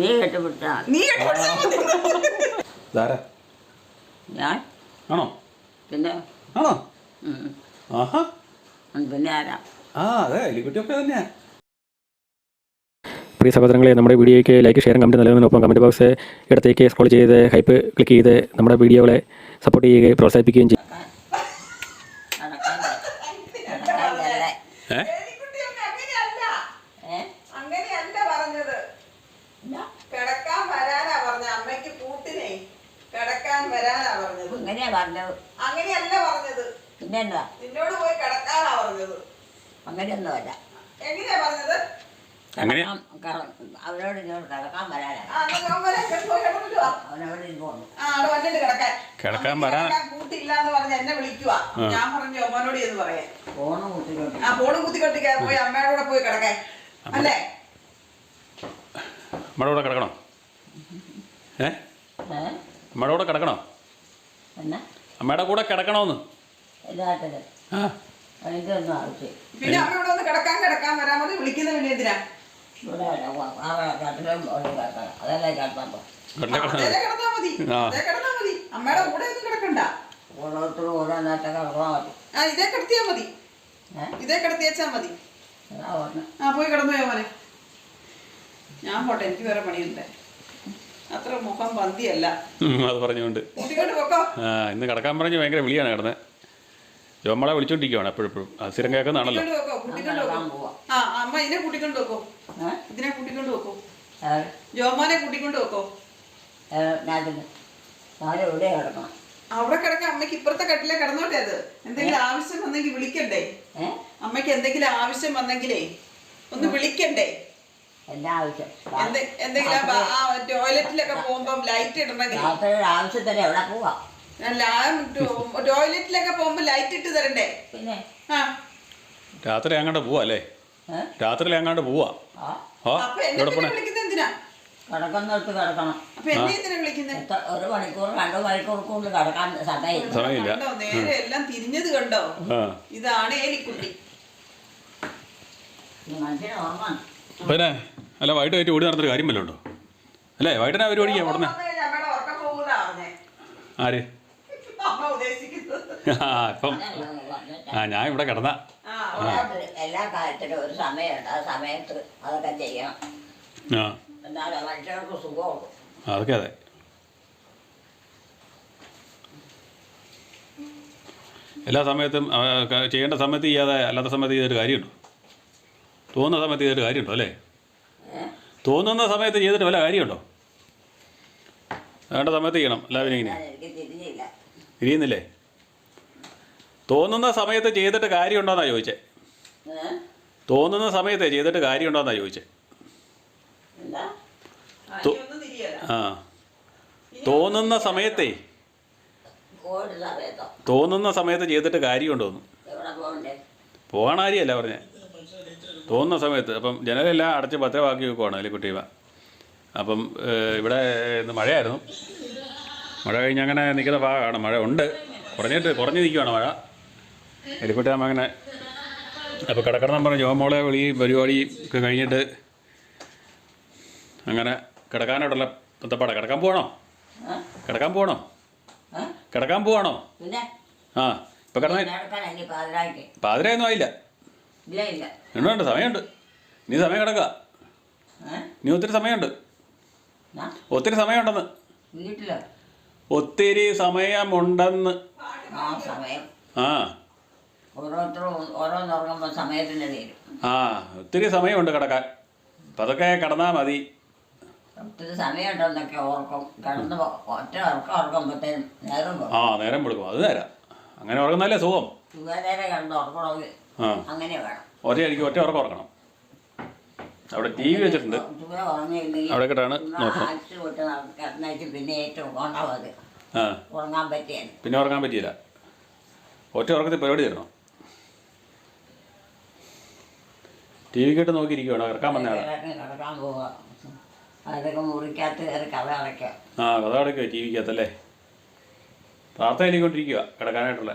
നീ കെട്ടിപ്പിടിച്ചാ ഞാൻ ആണോ പിന്നെ ആണോ ഉം. ആഹാ പിന്നെ ആരാ അതെ എലിക്കുട്ടിയൊക്കെ തന്നെയാ. പ്രിയ സഹോദരങ്ങളെ, നമ്മുടെ വീഡിയോയ്ക്ക് ലൈക്ക് ഷെയർ കമൻറ്റ് നൽകുന്നതിനൊപ്പം കമൻറ്റ് ബോക്സ് ഇടത്തേക്ക് സ്ക്രോൾ ചെയ്ത് ഹൈപ്പ് ക്ലിക്ക് ചെയ്ത് നമ്മുടെ വീഡിയോകളെ സപ്പോർട്ട് ചെയ്യുകയും പ്രോത്സാഹിപ്പിക്കുകയും ചെയ്യും. നടക്കാനല്ലേ അങ്ങനെയല്ല പറഞ്ഞത്. കിടക്കാൻ വരാനാ പറഞ്ഞ അമ്മയ്ക്ക് കൂട്ടിനെ കിടക്കാൻ വരാനാ പറഞ്ഞത്. അങ്ങനെയാ പറഞ്ഞത്. അങ്ങനെയല്ല പറഞ്ഞത്. പിന്നെ എന്താ നിന്നോട് പോയി കിടക്കാനാ പറഞ്ഞത്. അങ്ങനെയൊന്നുമല്ല. എങ്ങനെയാ പറഞ്ഞത്? അവരോട് ഇങ്ങോട്ട് കിടക്കാൻ വരാനാ. അവനവിടെ പോന്നു. വന്നിട്ട് കിടക്കാൻ വരാൻ കൂട്ടില്ലാന്ന് പറഞ്ഞ് എന്നെ വിളിക്കുവാ. ഞാൻ പറഞ്ഞു അമ്മനോട് എന്ന് പറയാൻ. ഫോണ് കുത്തിക്കൊണ്ട് ഫോണ് കുത്തിക്കൊട്ടിക്കാ പോയി അമ്മയുടെ കൂടെ പോയി കിടക്കാൻ അല്ലേ? നമ്മുടെ കൂടെ കിടക്കണോ? നമ്മുടെ കൂടെ കിടക്കണോ? എന്നാ അമ്മയുടെ കൂടെ കിടക്കണോന്ന് എല്ലാത്തില് എനിക്കൊന്നും ആവശ്യം. പിന്നെ അമ്മയോട് ഒന്ന് കിടക്കാൻ വരാൻ മതി. വിളിക്കുന്ന പിന്നെ എന്തിനാ? ഇവിടെ കട്ടിലും കിടക്കണം. അതല്ലേ കിടന്നപ്പോ കിടന്നാ മതി. കിടന്നാ മതി. അമ്മയുടെ കൂടെ ഒന്നും കിടക്കണ്ട. ഓരോരുത്തരും ഓരോ നേരത്തെ കിടന്നാൽ മതി. ഇതേ കിടത്തിയാ മതി. ഇതേ കിടത്തിയേച്ചാ മതി. പോയി കിടന്നു പോയാ മോനെ. ഞാൻ പോട്ടെ, എനിക്ക് വേറെ പണിയുണ്ട്. അത്ര മുഖം പന്തിയല്ല. അത് പറഞ്ഞുകൊണ്ട് കൂട്ടിക്കൊണ്ട് പോക്കോ. ഇന്ന് കിടക്കാൻ പറഞ്ഞ് ഭയങ്കര വിളിയാണ് കിടന്നത്. ജോമളെ വിളിച്ചോണ്ടിരിക്കുവാണ് എപ്പോഴും. സ്ഥിരം കേൾക്കുന്നതാണല്ലോ. അമ്മ ഇതിനെ കൂട്ടിക്കൊണ്ട് വെക്കോ. ഇതിനെ കൂട്ടിക്കൊണ്ട് വെക്കോ. ജോമോനെ കൂട്ടിക്കൊണ്ട് വെക്കോ. എവിടെ കിടക്കണം? അവിടെ കിടക്കാൻ. അമ്മയ്ക്ക് ഇപ്പുറത്തെ കട്ടിലേ കിടന്നോട്ടെ. അത് എന്തെങ്കിലും ആവശ്യം വന്നെങ്കിൽ വിളിക്കണ്ടേ? അമ്മയ്ക്ക് എന്തെങ്കിലും ആവശ്യം വന്നെങ്കിലേ ഒന്ന് വിളിക്കണ്ടേ? എല്ലാ ആവശ്യം എന്തെങ്കിലും ടോയ്ലറ്റിലൊക്കെ പോകുമ്പോ ലൈറ്റ് ഇടണമെങ്കിൽ ആവശ്യത്തിന് എവിടെ പോവാ? ടോയ്ലറ്റിലൊക്കെ പോകുമ്പോ ലൈറ്റ് ഇട്ട് തരണ്ടേ? പിന്നെ രാത്രി അങ്ങോട്ട് പോവാ അല്ലേ? രാത്രി അങ്ങോട്ട് പോവാ. അപ്പൊ എന്നെ വിളിക്കുന്നത് എന്തിനാ? കിടക്കുന്നിടത്ത് കിടക്കണം. അപ്പൊ എന്നെ എന്തിനാ വിളിക്കുന്നത്? 1 മണിക്കൂർ 2 മണിക്കൂർ കൊണ്ട് കിടക്കാൻ സമയമില്ല. നേരെ എല്ലാം തിരിഞ്ഞത് കണ്ടോ? ഇതാണ് എലിക്കുട്ടി. മനുഷ്യന് ഓർമ്മ. പിന്നെ അല്ല, വൈകിട്ട് ഓടി നടന്നൊരു കാര്യം വല്ലതും ഉണ്ടോ? അല്ലേ വൈകിട്ടാ പരിപാടിക്കാ ഉടനെ. ആര്? ഇപ്പം ഞാൻ ഇവിടെ കിടന്ന എല്ലാ കാര്യത്തിനും ഒരു സമയമുണ്ട്. ആ സമയത്ത് അതൊക്കെ ചെയ്യണം. എന്നാലും മനുഷ്യർക്ക് സുഖമുള്ളൂ. അതൊക്കെ അതെ. എല്ലാ സമയത്തും ചെയ്യേണ്ട സമയത്ത് ചെയ്യാതെ അല്ലാത്ത സമയത്ത് ചെയ്തൊരു കാര്യമുണ്ടോ? തോന്നുന്ന സമയത്ത് ചെയ്തൊരു കാര്യമുണ്ടോ? അല്ലേ, തോന്നുന്ന സമയത്ത് ചെയ്തിട്ട് വല്ല കാര്യമുണ്ടോ? വേണ്ട സമയത്ത് ചെയ്യണം. എല്ലാവരും ഇങ്ങനെ തിരിയുന്നില്ലേ? തോന്നുന്ന സമയത്ത് ചെയ്തിട്ട് കാര്യമുണ്ടോന്നാ ചോദിച്ചേ. തോന്നുന്ന സമയത്ത് ചെയ്തിട്ട് കാര്യമുണ്ടോന്നാ ചോദിച്ചേ. തോന്നുന്ന സമയത്തേ തോന്നുന്ന സമയത്ത് ചെയ്തിട്ട് കാര്യമുണ്ടോന്ന്. പോകാൻ കാര്യമല്ല പറഞ്ഞേ. തോന്നുന്ന സമയത്ത്. അപ്പം ജനലെല്ലാം അടച്ച് ഭദ്രമാക്കി വെക്കുവാണ് എലിക്കുട്ടീവ. അപ്പം ഇവിടെ ഇന്ന് മഴയായിരുന്നു. മഴ കഴിഞ്ഞ് അങ്ങനെ നിൽക്കുന്ന ഭാഗമാണ്. മഴ ഉണ്ട്, കുറഞ്ഞ് നിൽക്കുവാണ് മഴ. എലിക്കുട്ടിയാകുമ്പോൾ അങ്ങനെ. അപ്പോൾ കിടക്കണം പറഞ്ഞ് ജോമോളെ പരിപാടി ഒക്കെ കഴിഞ്ഞിട്ട് അങ്ങനെ കിടക്കാനായിട്ടുള്ള ബന്ധപ്പാടാണ്. കിടക്കാൻ പോവാണോ? ഇപ്പം കിടന്ന പാതിരായൊന്നും ആയില്ല. എണ്ണുണ്ട്, സമയമുണ്ട്. നീ സമയം കിടക്കുക. നീ ഒത്തിരി സമയമുണ്ട്. ഒത്തിരി സമയമുണ്ടെന്ന്. ഒത്തിരി സമയമുണ്ടെന്ന്. ഒത്തിരി സമയമുണ്ട് കിടക്കാൻ. അപ്പം അതൊക്കെ കിടന്നാൽ മതി. ഒത്തിരി സമയമുണ്ടെന്നൊക്കെ ഓർക്കും. കിടന്ന് ഒറ്റ ഉറക്കുമ്പോഴത്തേനും നേരം കൊടുക്കും. അത് നേരം അങ്ങനെ ഉറങ്ങുന്നല്ലേ സുഖം. സുഖനേരം കിടന്ന് ഉറക്കണമെങ്കിൽ അങ്ങനെ വേണം. ഒറ്റ ഉറക്കം ഉറക്കണം. അവിടെ ടി വി വെച്ചിട്ടുണ്ട്. അവിടെ കിട്ടാണ് പിന്നെ ഏറ്റവും ഉറങ്ങാൻ പറ്റിയാണ്. പിന്നെ ഉറങ്ങാൻ പറ്റിയില്ല. ഒറ്റ ഉറക്കത്തിൽ പരിപാടി തരണം. ടി വി കേട്ട് നോക്കിയിരിക്കുവാണോ? കിടക്കാൻ വന്നയാളെ കിടക്കാൻ പോവുക. അതൊക്കെ മുറിക്കകത്ത് കയറി കഥ അടയ്ക്കുക. കഥ അടയ്ക്കുക ടി വിക്കകത്തല്ലേ. പ്രാർത്ഥന എഴുതിക്കൊണ്ടിരിക്കുക കിടക്കാനായിട്ടുള്ള.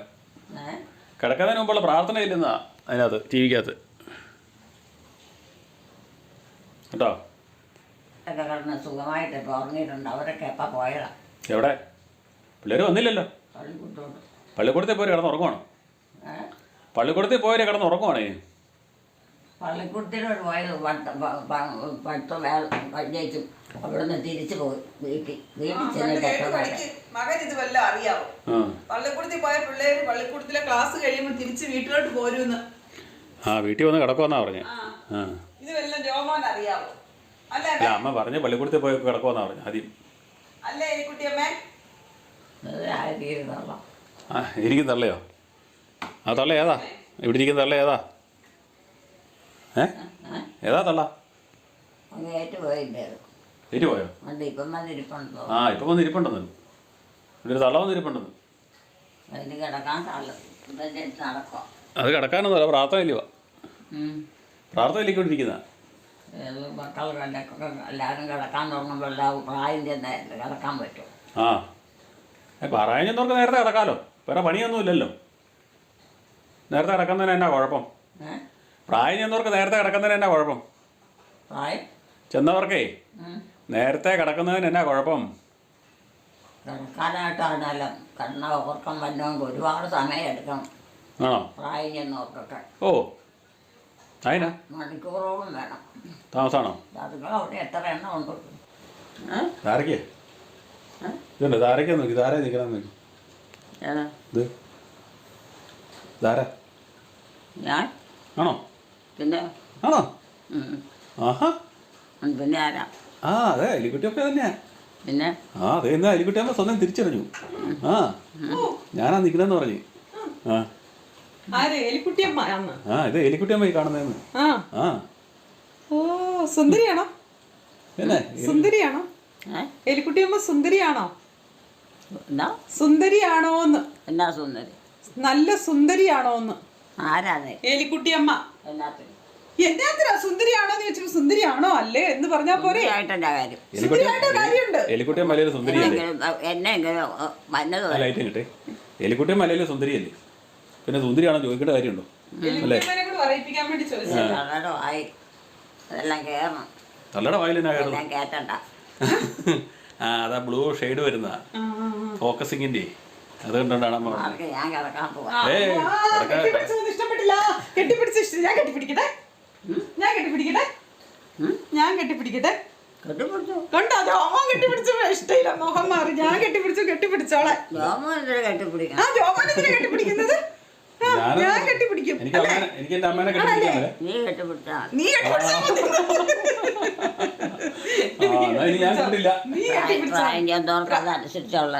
കിടക്കുന്നതിന് മുമ്പുള്ള പ്രാർത്ഥന ഇല്ലെന്നാ അതിനകത്ത് ടി വിക്കകത്ത് കേട്ടോ. പിള്ളേരൊക്കെ കിടന്ന് സുഖമായിട്ട് ഇപ്പോൾ ഉറങ്ങിയിട്ടുണ്ട്. അവരൊക്കെ എപ്പോൾ പോയതാ? എവിടെ? പിള്ളേർ വന്നില്ലല്ലോ. പള്ളിക്കൂട്ടോട്ട്. പള്ളിക്കൂടത്തിൽ പോയി കിടന്ന് ഉറങ്ങുവാണോ? പള്ളിക്കൂടത്തിൽ പോയി കിടന്ന് ഉറങ്ങുവാണേ. പള്ളിക്കൂടത്തിലോട്ട് പോയത് പഠിത്തം കഴിഞ്ഞേച്ചും അവിടെ നിന്ന് തിരിച്ചു പോയി വീട്ടിൽ ചെന്നിട്ട് മകൻ ഇത് വല്ലതും അറിയാവോ? പള്ളിക്കൂടത്തിൽ പോയ പിള്ളേര് പള്ളിക്കൂടത്തിലെ ക്ലാസ് കഴിയുമ്പോൾ തിരിച്ച് വീട്ടിലോട്ട് പോരുന്ന്. വീട്ടിൽ വന്ന് കിടക്കുമെന്നാ പറഞ്ഞേ. ഇത് വല്ലതും ജോമോൻ അറിയാവോ? അല്ലേ അമ്മ പറഞ്ഞ് പള്ളിക്കൂടത്തിൽ പോയി കിടക്കുമെന്നാ പറഞ്ഞു ആദ്യം. അല്ലേ എലിക്കുട്ടിയമ്മേ? എനിക്ക് തള്ളയോ? ആ തള്ള ഏതാ? ഇവിടെ ഇരിക്കുന്ന തള്ള ഏതാ? ഏതാ തള്ള? ഏറ്റു പോയോ? ഇപ്പം വന്നിരിപ്പുണ്ടോ? ഇപ്പം വന്നിരിപ്പുണ്ടെന്ന്. ഇവിടെ ഒരു തള്ള വന്നിരിപ്പുണ്ടെന്ന്. അതിന് കിടക്കാൻ നടക്കുക. അത് കിടക്കാനൊന്നുമല്ല, പ്രാർത്ഥന ഇല്ലയോ? പ്രാർത്ഥന ഇല്ലിക്കൊണ്ടിരിക്കുന്ന മക്കൾ എല്ലാവരും കിടക്കാൻ തുടങ്ങുമ്പോൾ എല്ലാം പ്രായം ചെന്ന് കിടക്കാൻ പറ്റും. പറയാൻ ചെന്നവർക്ക് നേരത്തെ കിടക്കാമല്ലോ. വേറെ പണിയൊന്നുമില്ലല്ലോ. നേരത്തെ കിടക്കുന്നതിന് എന്നാ കുഴപ്പം? പ്രായം ചെന്നവർക്ക് നേരത്തെ കിടക്കുന്നതിന് എന്നാ കുഴപ്പം? പ്രായം ചെന്നവർക്കേ നേരത്തെ കിടക്കുന്നതിന് എന്നാ കുഴപ്പം? കിടക്കാനായിട്ടാണെല്ലാം കണ്ണ ഉറക്കം വന്നോണ്ട് ഒരുപാട് സമയം എടുക്കണം. ആണോ? പ്രായം ചെന്നവർക്കൊക്കെ. അതിനാ മണിക്കൂറോളം വേണം. താമസമാണോ? അതുങ്ങൾ അവിടെ എത്ര എണ്ണം ഉണ്ട്? ധാരയ്ക്ക് ഇതുണ്ട്. ധാരയ്ക്ക് നോക്കി. ധാര നിൽക്കണം നോക്കി. ഇത് ധാര ഞാൻ ആണോ? പിന്നെ ആണോ? പിന്നെ ആരാ? അതെ എലിക്കുട്ടിയൊക്കെ തന്നെയാ. പിന്നെ അതെ എന്നാ എലിക്കുട്ടിയാകുമ്പോ സ്വന്തം തിരിച്ചറിഞ്ഞു. ഞാനാ നിൽക്കണെന്ന് പറഞ്ഞു. ഇത് എലിക്കുട്ടിയമ്മ കാണുന്നതെന്ന്. സുന്ദരിയാണോ? പിന്നെ സുന്ദരിയാണോ? എലിക്കുട്ടിയമ്മ സുന്ദരിയാണോ? സുന്ദരിയാണോന്ന്. എന്നാ സുന്ദരി? നല്ല സുന്ദരിയാണോന്ന്. ആരാണ് എലിക്കുട്ടിയമ്മ? എന്നാത്തിന് എന്നാത്തിനാ സുന്ദരിയാണോന്ന് ചോദിച്ചപ്പോ സുന്ദരിയാണോ അല്ലേ എന്ന് പറഞ്ഞാ പോരെ. എലിക്കുട്ടിയം മലയിലെ സുന്ദരിയല്ലേ? എന്നെ എലിക്കുട്ടിയം മലയിലെ സുന്ദരിയല്ലേ? പിന്നെ സുന്ദരിയാണോ ചോദിക്കേണ്ട കാര്യമുണ്ടോ? അല്ലേ? അതെല്ലാം കേറണം. തള്ളയുടെ വായിൽ എന്നാ കേറണം? കേട്ടണ്ട. അതാ ബ്ലൂ ഷെയ്ഡ് വരുന്ന ഫോക്കസിങ്ങിന്റെ അതുകൊണ്ടാണ് അമ്മ ഞാൻ കിടക്കാൻ പോവാ. ഇഷ്ടപ്പെട്ടില്ല. കെട്ടിപ്പിടിച്ച ഇഷ്ടം. ഞാൻ കെട്ടിപ്പിടിക്കട്ടെ? ഞാൻ കെട്ടിപ്പിടിക്കട്ടെ? ഞാൻ കെട്ടിപ്പിടിക്കട്ടെ? കണ്ടോ ജോമോൻ കെട്ടിപ്പിടിച്ചപ്പോ ഇഷ്ടമില്ല. മുഖം മാറി. ഞാൻ കെട്ടിപ്പിടിച്ചോളെ. ജോമോനെന്തിനാ കെട്ടിപ്പിടിക്കണം? ജോമോനെന്തിനാ കെട്ടിപ്പിടിക്കുന്നത്? ഞാൻ കെട്ടിപ്പിടിക്കും. എനിക്ക് എന്റെ അമ്മേനെ കെട്ടിപ്പിടിക്കാമല്ലേ? നീ കെട്ടിപ്പിടിച്ചാ നീ കെട്ടിപ്പിടിച്ചാ മതി. ഞാൻ കണ്ടില്ല. അതനുസരിച്ചുള്ള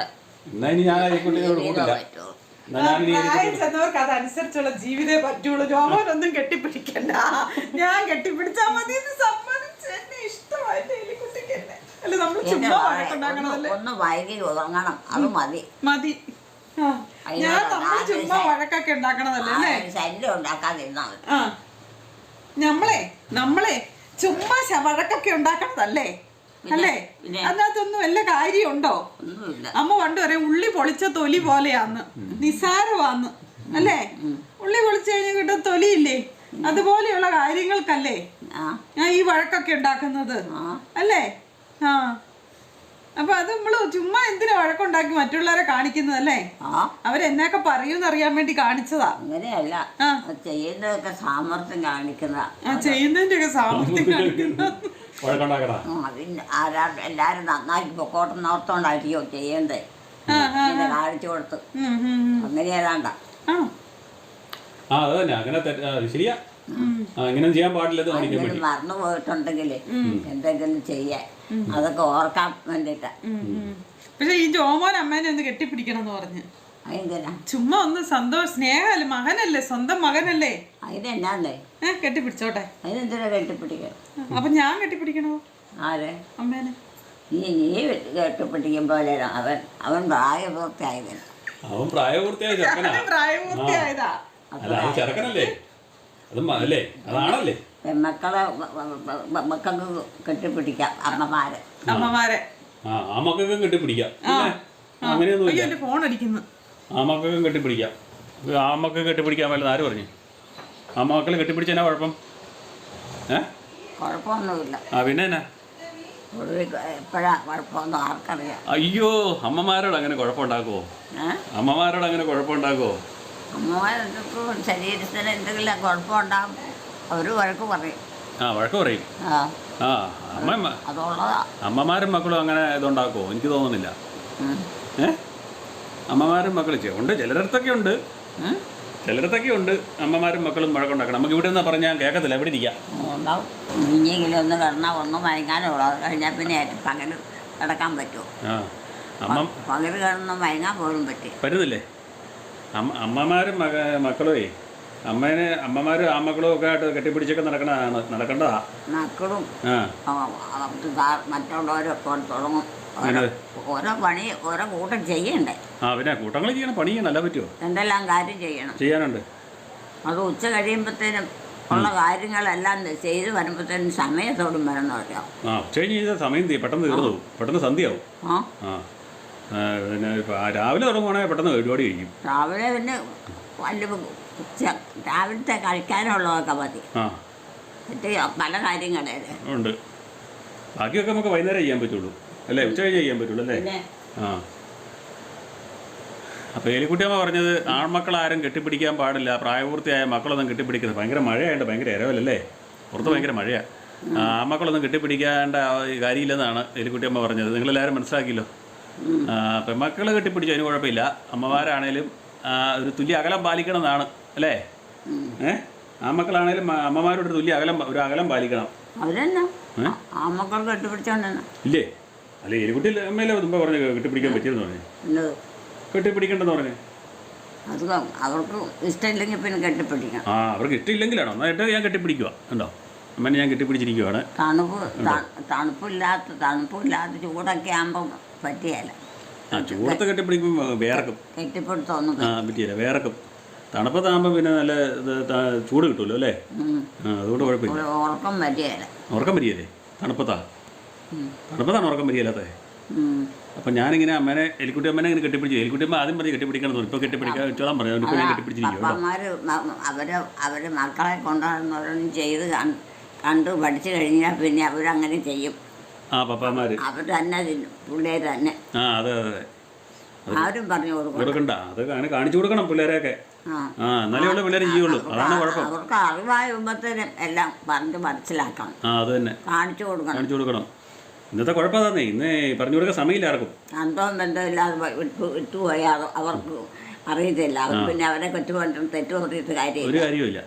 ചെന്നവർക്ക് അതനുസരിച്ചുള്ള ജീവിതേ പറ്റുള്ളൂ. ജോമോനൊന്നും കെട്ടിപ്പിടിക്കണ്ട. ഞാൻ കെട്ടിപ്പിടിച്ചാ മതി എന്ന് സമ്മതിച്ച് എന്നെ ഇഷ്ടമായിട്ട് എലിക്കുട്ടിക്ക് തന്നെ. അല്ല നമ്മൾ ചുമ്മാ വഴക്കുണ്ടാക്കണതല്ലേ? ഒന്ന് വൈകി ഉറങ്ങണം. അത് മതി മതി. ഞാൻ നമ്മൾ ചുമ്മാ വഴക്കൊക്കെ ഉണ്ടാക്കണതല്ലേ? ശല്യം ഉണ്ടാക്കാതിരുന്നാ മതി. നമ്മളെ ചുമ്മാ വഴക്കൊക്കെ ഉണ്ടാക്കണതല്ലേ? അല്ലേ? അതിനകത്തൊന്നും വല്ല കാര്യമുണ്ടോ? അമ്മ പണ്ട് പറയാം ഉള്ളി പൊളിച്ച തൊലി പോലെയാന്ന്, നിസാരമാന്ന്. അല്ലേ? ഉള്ളി പൊളിച്ചു കഴിഞ്ഞാൽ കിട്ടും തൊലിയില്ലേ? അതുപോലെയുള്ള കാര്യങ്ങൾക്കല്ലേ ഞാൻ ഈ വഴക്കൊക്കെ ഉണ്ടാക്കുന്നത് അല്ലേ? അപ്പൊ അത് നമ്മള് ചുമ്മാ എന്തിനാ വഴക്കുണ്ടാക്കി മറ്റുള്ളവരെ കാണിക്കുന്നതല്ലേ? അവരെന്നൊക്കെ പറയൂന്ന് അറിയാൻ വേണ്ടി കാണിച്ചതാ. അങ്ങനെയല്ല, ചെയ്യുന്നതൊക്കെ സാമർത്ഥ്യം കാണിക്കുന്ന. ചെയ്യുന്നതിന്റെ ഒക്കെ സാമർത്ഥ്യം കാണിക്കുന്ന. എല്ലാരും നന്നാക്കി പൊക്കോട്ടം നോർത്തോണ്ടായിരിക്കോ ചെയ്യണ്ടേ? കാണിച്ചു കൊടുത്ത് അങ്ങനെ ഏതാണ്ട. മറന്നു പോയിട്ടുണ്ടെങ്കിൽ എന്തെങ്കിലും ചെയ്യാൻ അതൊക്കെ ഓർക്കാൻ വേണ്ടിട്ടാ. പക്ഷെ ഈ ജോമോൻ അമ്മേനെ ഒന്ന് കെട്ടിപ്പിടിക്കണം എന്ന് പറഞ്ഞ് ചുമ്മാ ഒന്ന് സന്തോഷം. സ്നേഹമല്ലേ? മകനല്ലേ? സ്വന്തം മകനല്ലേ? അതിനെന്നാന്നേ കെട്ടിപ്പിടിച്ചോട്ടെ. അതിനെന്തിനാ കെട്ടിപ്പിടിക്കണം? അപ്പൊ ഞാൻ കെട്ടിപ്പിടിക്കണോ? ആരെ? അമ്മേനെ. നീ കെട്ടിപ്പിടിക്കുമ്പോലെ അവൻ പ്രായപൂർത്തിയായത്. പ്രായപൂർത്തിയായതാ. പെൺമക്കളെ മക്കൾക്ക് കെട്ടിപ്പിടിക്കാം. അമ്മമാരെ കെട്ടിപ്പിടിക്കാം. ഫോൺ അടിക്കുന്നു. ആമക്കും കെട്ടിപ്പിടിക്കാം. ആമക്കും കെട്ടിപ്പിടിക്കാൻ പറ്റില്ല. ആര് പറഞ്ഞു? ആമക്കളെ കെട്ടിപ്പിടിച്ചാ കുഴപ്പം? കുഴപ്പമൊന്നുമില്ല. പിന്നെ എന്നാ എപ്പോഴാ കുഴപ്പമൊന്നും ആർക്കറിയാം. അയ്യോ, അമ്മമാരോട് അങ്ങനെ കുഴപ്പമുണ്ടാക്കുമോ? അമ്മമാരോട് അങ്ങനെ കുഴപ്പമുണ്ടാക്കുമോ? അമ്മമാർക്ക് ശരീരത്തിന് എന്തെങ്കിലും കുഴപ്പമുണ്ടാകും, അവർ വഴക്ക് പറയും. വഴക്ക് പറയും. അതുള്ളതാ. അമ്മമാരും മക്കളും അങ്ങനെ ഇതുണ്ടാക്കുമോ? എനിക്ക് തോന്നുന്നില്ല. അമ്മമാരും മക്കളും ഉണ്ട്, ചിലയിടത്തൊക്കെ ഉണ്ട്, ചിലയിടത്തൊക്കെ ഉണ്ട് അമ്മമാരും മക്കളും വഴക്കുണ്ടാക്കണം. നമുക്ക് ഇവിടെ നിന്ന് പറഞ്ഞാൽ കേൾക്കത്തില്ല, എവിടെ ഇരിക്കാം. ഉണ്ടാവും. ഇനിയെങ്കിലും ഒന്ന് കിടന്നാൽ ഒന്നും മയങ്ങാനുള്ള കഴിഞ്ഞാൽ പിന്നെ പകൽ കിടക്കാൻ പറ്റുമോ? പകൽ കിടന്ന് മയങ്ങാൻ പോലും പറ്റുന്നില്ലേ? അമ്മമാരും മക്കളുമേ അമ്മമാരും ആ മക്കളും ഒക്കെ ആയിട്ട് കെട്ടിപ്പിടിച്ചൊക്കെ നടക്കേണ്ടതാ. മക്കളും മറ്റുള്ളവരൊക്കെ തുടങ്ങും ഓരോ പണി ഓരോ കൂട്ടം ചെയ്യണ്ടേ. പിന്നെ കൂട്ടങ്ങൾ ചെയ്യണം, പണി ചെയ്യണം, അല്ല പറ്റുമോ? എന്തെല്ലാം കാര്യം ചെയ്യാനുണ്ട്. അത് ഉച്ച കഴിയുമ്പോഴത്തേനും ഉള്ള കാര്യങ്ങളെല്ലാം ചെയ്ത് വരുമ്പോഴത്തേനും സമയത്തോടും വരണം. അറിയാം, ഉച്ച കഴിഞ്ഞ സമയം പെട്ടെന്ന് തീർന്നു, പെട്ടെന്ന് സന്ധ്യയാവും. പിന്നെ രാവിലെ തുടങ്ങുവാണെങ്കിൽ പെട്ടെന്ന് പരിപാടി കഴിക്കും. രാവിലെ പിന്നെ രാവിലത്തെ കഴിക്കാനുള്ളതൊക്കെ മതി. മറ്റേ പല കാര്യങ്ങളേ ഉണ്ട്. ബാക്കിയൊക്കെ നമുക്ക് വൈകുന്നേരം ചെയ്യാൻ പറ്റുള്ളൂ, അല്ലേ? ഉച്ച കഴിഞ്ഞ് ചെയ്യാൻ പറ്റുള്ളൂ, അല്ലേ? അപ്പോൾ എലിക്കുട്ടിയമ്മ പറഞ്ഞത് ആൺമക്കളാരും കെട്ടിപ്പിടിക്കാൻ പാടില്ല, പ്രായപൂർത്തിയായ മക്കളൊന്നും കെട്ടിപ്പിടിക്കുന്നത്. ഭയങ്കര മഴയായിട്ട് ഭയങ്കര ഇരവല്ലേ, പുറത്ത് ഭയങ്കര മഴയാണ്. ആൺമക്കളൊന്നും കെട്ടിപ്പിടിക്കേണ്ട കാര്യമില്ലെന്നാണ് എലിക്കുട്ടിയമ്മ പറഞ്ഞത്. നിങ്ങളെല്ലാവരും മനസ്സിലാക്കിയല്ലോ. പെൺമക്കൾ കെട്ടിപ്പിടിച്ചു, അതിന് കുഴപ്പമില്ല. അമ്മമാരാണേലും ഒരു തുല്യ അകലം പാലിക്കണം എന്നാണ്, അല്ലേ? ആൺമക്കളാണേലും അമ്മമാരോട് തുല്യ അകലം പാലിക്കണം. ഇല്ലേ? അല്ലെ എലിക്കുട്ടി അമ്മയിലെ മുമ്പ് പറഞ്ഞു കെട്ടിപ്പിടിക്കാൻ പറ്റിയെന്ന് പറഞ്ഞു. കെട്ടിപ്പിടിക്കണ്ടെന്ന് പറഞ്ഞു. അവർക്ക് ഇഷ്ടമില്ലെങ്കിൽ പിന്നെ കെട്ടിപ്പിടിക്കണം. അവർക്ക് ഇഷ്ടമില്ലെങ്കിലാണോ? എന്നായിട്ട് ഞാൻ കെട്ടിപ്പിടിക്കുക ഉണ്ടോ? അമ്മനെ ഞാൻ കെട്ടിപ്പിടിച്ചിരിക്കുവാണ്. തണുപ്പില്ലാത്ത ചൂടൊക്കെ ആകുമ്പോൾ പറ്റിയല്ല. ചൂടത്ത് കെട്ടിപ്പിടിക്കുമ്പോൾ വേർക്കും. കെട്ടിപ്പിടുത്തൊന്നും പറ്റിയല്ല, വേർക്കും. തണുപ്പത്താകുമ്പോൾ പിന്നെ നല്ല ചൂട് കിട്ടുമല്ലോ, അല്ലേ? അതുകൊണ്ട് കുഴപ്പമില്ല. ഉറക്കം വരികയല്ലേ തണുപ്പത്താണ് ഉറക്കം വരികയല്ലാത്തേ. അപ്പം ഞാനിങ്ങനെ എലിക്കുട്ടി അമ്മനെ ഇങ്ങനെ കെട്ടിപ്പിടിച്ചു. എലിക്കുട്ടി അമ്മ ആദ്യം പറഞ്ഞ് കെട്ടിപ്പിടിക്കണം തോന്നി. ഇപ്പോൾ കെട്ടിപ്പിടിക്കാൻ പറഞ്ഞു. ഇപ്പോൾ ഞാൻ കെട്ടിപ്പിടിച്ചിരിക്കും. അവര് മക്കളെ കൊണ്ടുവരുന്നവരൊന്നും ചെയ്ത് കണ്ട് പഠിച്ചു കഴിഞ്ഞാൽ പിന്നെ അവരങ്ങനെ ചെയ്യും. പപ്പാമാര് അവർ തന്നെ പിള്ളേർ തന്നെ. അതെ ആരും പറഞ്ഞു കൊടുക്കണ്ട. അത് കാണിച്ചു കൊടുക്കണം പിള്ളേരെയൊക്കെ. എന്നാലേ പിള്ളേരെ ചെയ്യുള്ളൂ. അതാണ് കുഴപ്പം. അവർക്ക് അറിവായുമ്പത്തേനും എല്ലാം പറഞ്ഞ് മനസ്സിലാക്കണം. അത് തന്നെ കാണിച്ചു കൊടുക്കണം. ഇന്നത്തെ കുഴപ്പം തന്നെ, ഇന്ന് പറഞ്ഞു കൊടുക്കാൻ സമയമില്ല ആർക്കും. അന്തവും ബന്ധമില്ലാതെ വിട്ടുപോയാൽ അവർക്ക് അറിയത്തില്ല. അവർ പിന്നെ അവരെ തെറ്റു പറഞ്ഞിട്ട് ഒരു കാര്യമില്ല.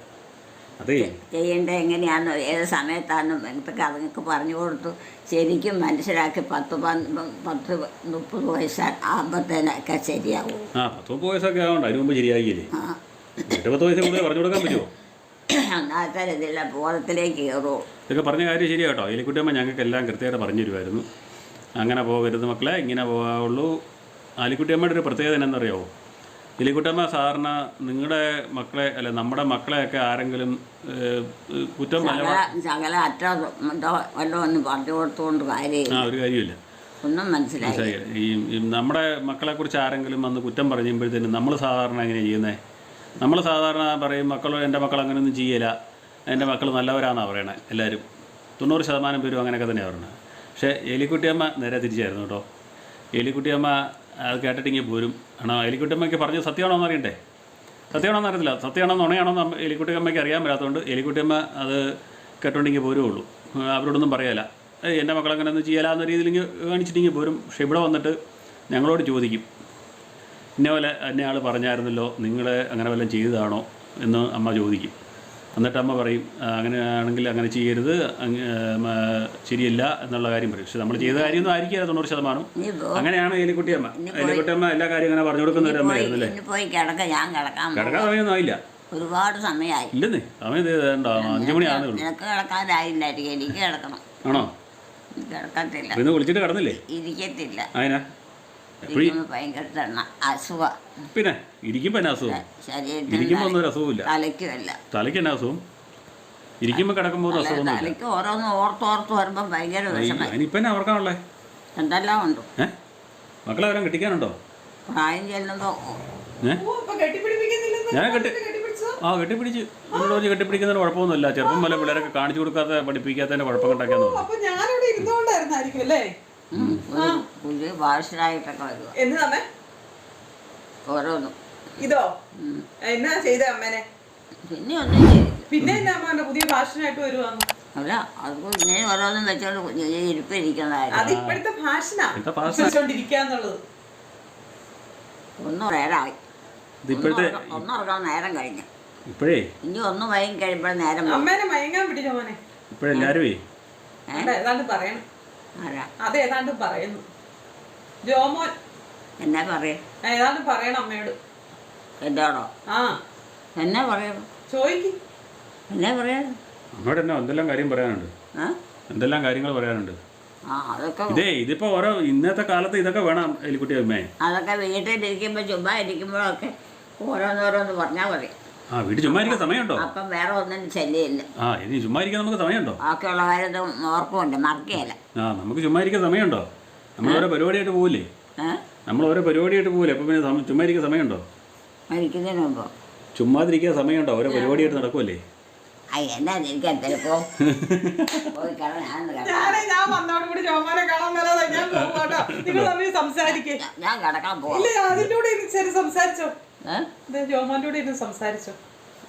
അതെ, ചെയ്യേണ്ടത് എങ്ങനെയാണെന്നോ ഏത് സമയത്താണെന്നും എന്തൊക്കെ അതുങ്ങൾക്ക് പറഞ്ഞു കൊടുത്തു ശരിക്കും മനസ്സിലാക്കി 10-30 വയസ്സാകുമ്പോഴത്തേനൊക്കെ ശരിയാവും. 10-30 വയസ്സൊക്കെ ആവണ്ട, അതിന് മുമ്പ് ശരിയാകില്ലേ? 8-10 വയസ്സ് കൂടുതൽ പറഞ്ഞു കൊടുക്കാൻ പറ്റുമോ? ഒന്നാമത്തെ ഇതില്ല, ബോധത്തിലേക്ക് കയറുമോ? ഇതൊക്കെ പറഞ്ഞ കാര്യം ശരിയാ കേട്ടോ. എലിക്കുട്ടിയമ്മ ഞങ്ങൾക്ക് എല്ലാം കൃത്യമായിട്ട് പറഞ്ഞു തരുമായിരുന്നു. അങ്ങനെ പോകരുത് മക്കളെ, ഇങ്ങനെ പോകാവുള്ളൂ. എലിക്കുട്ടിയമ്മയുടെ ഒരു പ്രത്യേകത എന്നറിയാമോ? എലിക്കുട്ടിയമ്മ സാധാരണ നിങ്ങളുടെ മക്കളെ അല്ല നമ്മുടെ മക്കളെയൊക്കെ ആരെങ്കിലും കുറ്റം ശകല വല്ലതും പറഞ്ഞു കൊടുത്തുകൊണ്ട് കാര്യമില്ല. ഒരു കാര്യമില്ല, ഒന്നും മനസ്സിലായി. ഈ നമ്മുടെ മക്കളെക്കുറിച്ച് ആരെങ്കിലും വന്ന് കുറ്റം പറയുമ്പോഴത്തേനും നമ്മൾ സാധാരണ എങ്ങനെയാണ് ചെയ്യുന്നത്? നമ്മൾ സാധാരണ പറയും എൻ്റെ മക്കൾ അങ്ങനെയൊന്നും ചെയ്യില്ല, എൻ്റെ മക്കൾ നല്ലവരാണെന്നാണ് പറയണത്. എല്ലാവരും 90% പേരും അങ്ങനെയൊക്കെ തന്നെയാണ് പറയുന്നത്. പക്ഷേ എലിക്കുട്ടിയമ്മ നേരെ തിരിച്ചായിരുന്നു കേട്ടോ. എലിക്കുട്ടിയമ്മ അത് കേട്ടിട്ടിങ്ങനെ പോരും. ആണോ എലിക്കുട്ടിയമ്മയ്ക്ക് പറഞ്ഞത് സത്യമാണോന്ന് അറിയണ്ടേ? സത്യമാണോന്ന് അറിയത്തില്ല. സത്യമാണോ നുണയാണോന്ന് എലിക്കുട്ടിയമ്മയ്ക്ക് അറിയാൻ പറ്റാത്തതുകൊണ്ട് എലിക്കുട്ടിയമ്മ അത് കേട്ടോണ്ടെങ്കിൽ പോരുള്ളൂ. അവരോടൊന്നും പറയാല്ല, എൻ്റെ മക്കളങ്ങനെ ഒന്നും ചെയ്യാല എന്ന രീതിയിൽ കാണിച്ചിട്ടിങ്ങനെ പോരും. പക്ഷേ ഇവിടെ വന്നിട്ട് ഞങ്ങളോട് ചോദിക്കും, ഇന്ന ആൾ പറഞ്ഞായിരുന്നല്ലോ, നിങ്ങൾ അങ്ങനെ വല്ലതും ചെയ്തതാണോ എന്ന് അമ്മ ചോദിക്കും. എന്നിട്ട് അമ്മ പറയും അങ്ങനെയാണെങ്കിൽ അങ്ങനെ ചെയ്യരുത്, ശരിയല്ല എന്നുള്ള കാര്യം പറയും. പക്ഷെ നമ്മൾ ചെയ്ത കാര്യമൊന്നും ആയിരിക്കില്ല 90%. അങ്ങനെയാണ് എലിക്കുട്ടിയമ്മ. എലിക്കുട്ടിയമ്മ എല്ലാ കാര്യം ഇങ്ങനെ പറഞ്ഞു കൊടുക്കുന്ന ഒരു അമ്മയായിരുന്നു അല്ലേ? കിടക്കാൻ സമയമൊന്നും ആയില്ല, ഒരുപാട് സമയമായി. ഇല്ലെന്നേ, സമയം 5 മണി ആകുന്നേ ഉള്ളൂ. കിടക്കാനായില്ലായിരിക്കും, എനിക്ക് കിടക്കണം. ആണോ? കിടക്കത്തില്ല. ഇന്ന് വിളിച്ചിട്ട് കിടന്നില്ലേ? ഇരിക്കത്തില്ല. അതിനാ ഭയങ്കര അസുഖ. പിന്നെ ഇരിക്കുമ്പോ എന്നാ അസുഖം? ഇരിക്കുമ്പോ ഒന്നും ഒരു അസുഖമില്ല. തലയ്ക്ക് എന്നാ അസുഖം? ഇരിക്കുമ്പോ കിടക്കുമ്പോ അസുഖം. തലയ്ക്ക് ഓരോന്ന് ഓർത്തോർത്ത് വരുമ്പോ ഭയങ്കര ഇപ്പൊ എന്നാ ഓർക്കാനുള്ളേ? എന്തെല്ലാം ഉണ്ട്. മക്കളെ വരാൻ കെട്ടിക്കാനുണ്ടോ? പ്രായം ചെല്ലുമ്പോ ഞാൻ കെട്ടിപ്പിടിച്ച് കെട്ടിപ്പിടിക്കുന്നതിന് കുഴപ്പമൊന്നുമില്ല. ചെറുപ്പം പോലെ പിള്ളേരൊക്കെ കാണിച്ചു കൊടുക്കാത്ത പഠിപ്പിക്കാത്തതിന്റെ കുഴപ്പം ഉണ്ടാക്കിയാന്ന്. ഇരുന്നോണ്ടായിരുന്നായിരിക്കും അല്ലേ? പുതിയ ഭാഷനായിട്ടൊക്കെ വരുക എന്നതാമേ ഓരോന്നും. ഇതോ എന്നാ ചെയ്ത അമ്മേനെ? പിന്നെ ഒന്നും ചെയ്തില്ല. പിന്നെ എന്നാ അമ്മ പുതിയ ഭാഷനായിട്ട് വരുവാന്ന്? അല്ല അത് ഇങ്ങനെ ഓരോന്നും വെച്ചോണ്ട് ഇരിപ്പിരിക്കുന്നതായിരുന്നു. അത് ഇപ്പോഴത്തെ ഭാഷനാണ്ടിരിക്കാന്നുള്ളത്. ഒന്നും നേരമായി. ഒന്നുറങ്ങാൻ നേരം കഴിഞ്ഞു. ഇപ്പോഴേ ഇനി ഒന്ന് മയങ്ങി കഴിയുമ്പോൾ നേരം. അമ്മേനെ മയങ്ങാൻ പിടിച്ചോ മോനെ? ഇപ്പോഴെല്ലാരും ഏതാണ്ട് പറയണം. ആരാ? അത് ഏതാണ്ട് പറയുന്നു ജോമോൻ. എന്നാ പറയും? ഏതാണ്ട് പറയണം അമ്മയോട്. എന്താണോ? ആ എന്നാ പറയണം? ചോദിക്കും. എന്നാ പറയാ? അമ്മയോട് എന്നാ എന്തെല്ലാം കാര്യം പറയാനുണ്ട്. എന്തെല്ലാം കാര്യങ്ങൾ പറയാനുണ്ട്. അതൊക്കെ ഇതിപ്പോ ഓരോ ഇന്നത്തെ കാലത്ത് ഇതൊക്കെ വേണം എലിക്കുട്ടി അമ്മേ. അതൊക്കെ വീട്ടിലിരിക്കുമ്പോ ചുമ്മാ ഇരിക്കുമ്പോഴൊക്കെ ഓരോന്നോരോന്ന് പറഞ്ഞാൽ മതി. ആ വീട്ടിൽ ചുമ്മാ ഇരിക്കാൻ സമയമുണ്ടോ? അപ്പം വേറെ ഒന്നും ശല്യമില്ല. ഇനി ചുമ്മാ ഇരിക്കാൻ നമുക്ക് സമയമുണ്ടോ? ബാക്കിയുള്ള കാര്യമൊന്നും ഓർക്കുമുണ്ട്, മറക്കുകയല്ല. നമുക്ക് ചുമ്മാ ഇരിക്കാൻ സമയമുണ്ടോ? നമ്മൾ ഓരോ പരിപാടിയായിട്ട് പോവില്ലേ? നമ്മൾ ഓരോ പരിപാടിയായിട്ട് പോവില്ലേ? അപ്പൊ പിന്നെ ചുമ്മാ ഇരിക്കാൻ സമയമുണ്ടോ? മരിക്കുന്നതിന് മുമ്പോ ചുമ്മാതിരിക്കാൻ സമയമുണ്ടോ? ഓരോ പരിപാടിയായിട്ട് നടക്കുമല്ലേ? എന്നാ എനിക്കാൻ ചിലപ്പോ ഞാൻ വന്നോടുകൂടി ജോമാനെ കാണാൻ വരാതെ ഞാൻ പോവാട്ടോ. നിങ്ങൾ തമ്മിൽ സംസാരിക്കേ. ഞാൻ കിടക്കാൻ പോവാ. അതിന്റെ കൂടെ ഇന്ന് സംസാരിച്ചോ? ജോമാന്റെ കൂടെ ഇന്ന് സംസാരിച്ചോ?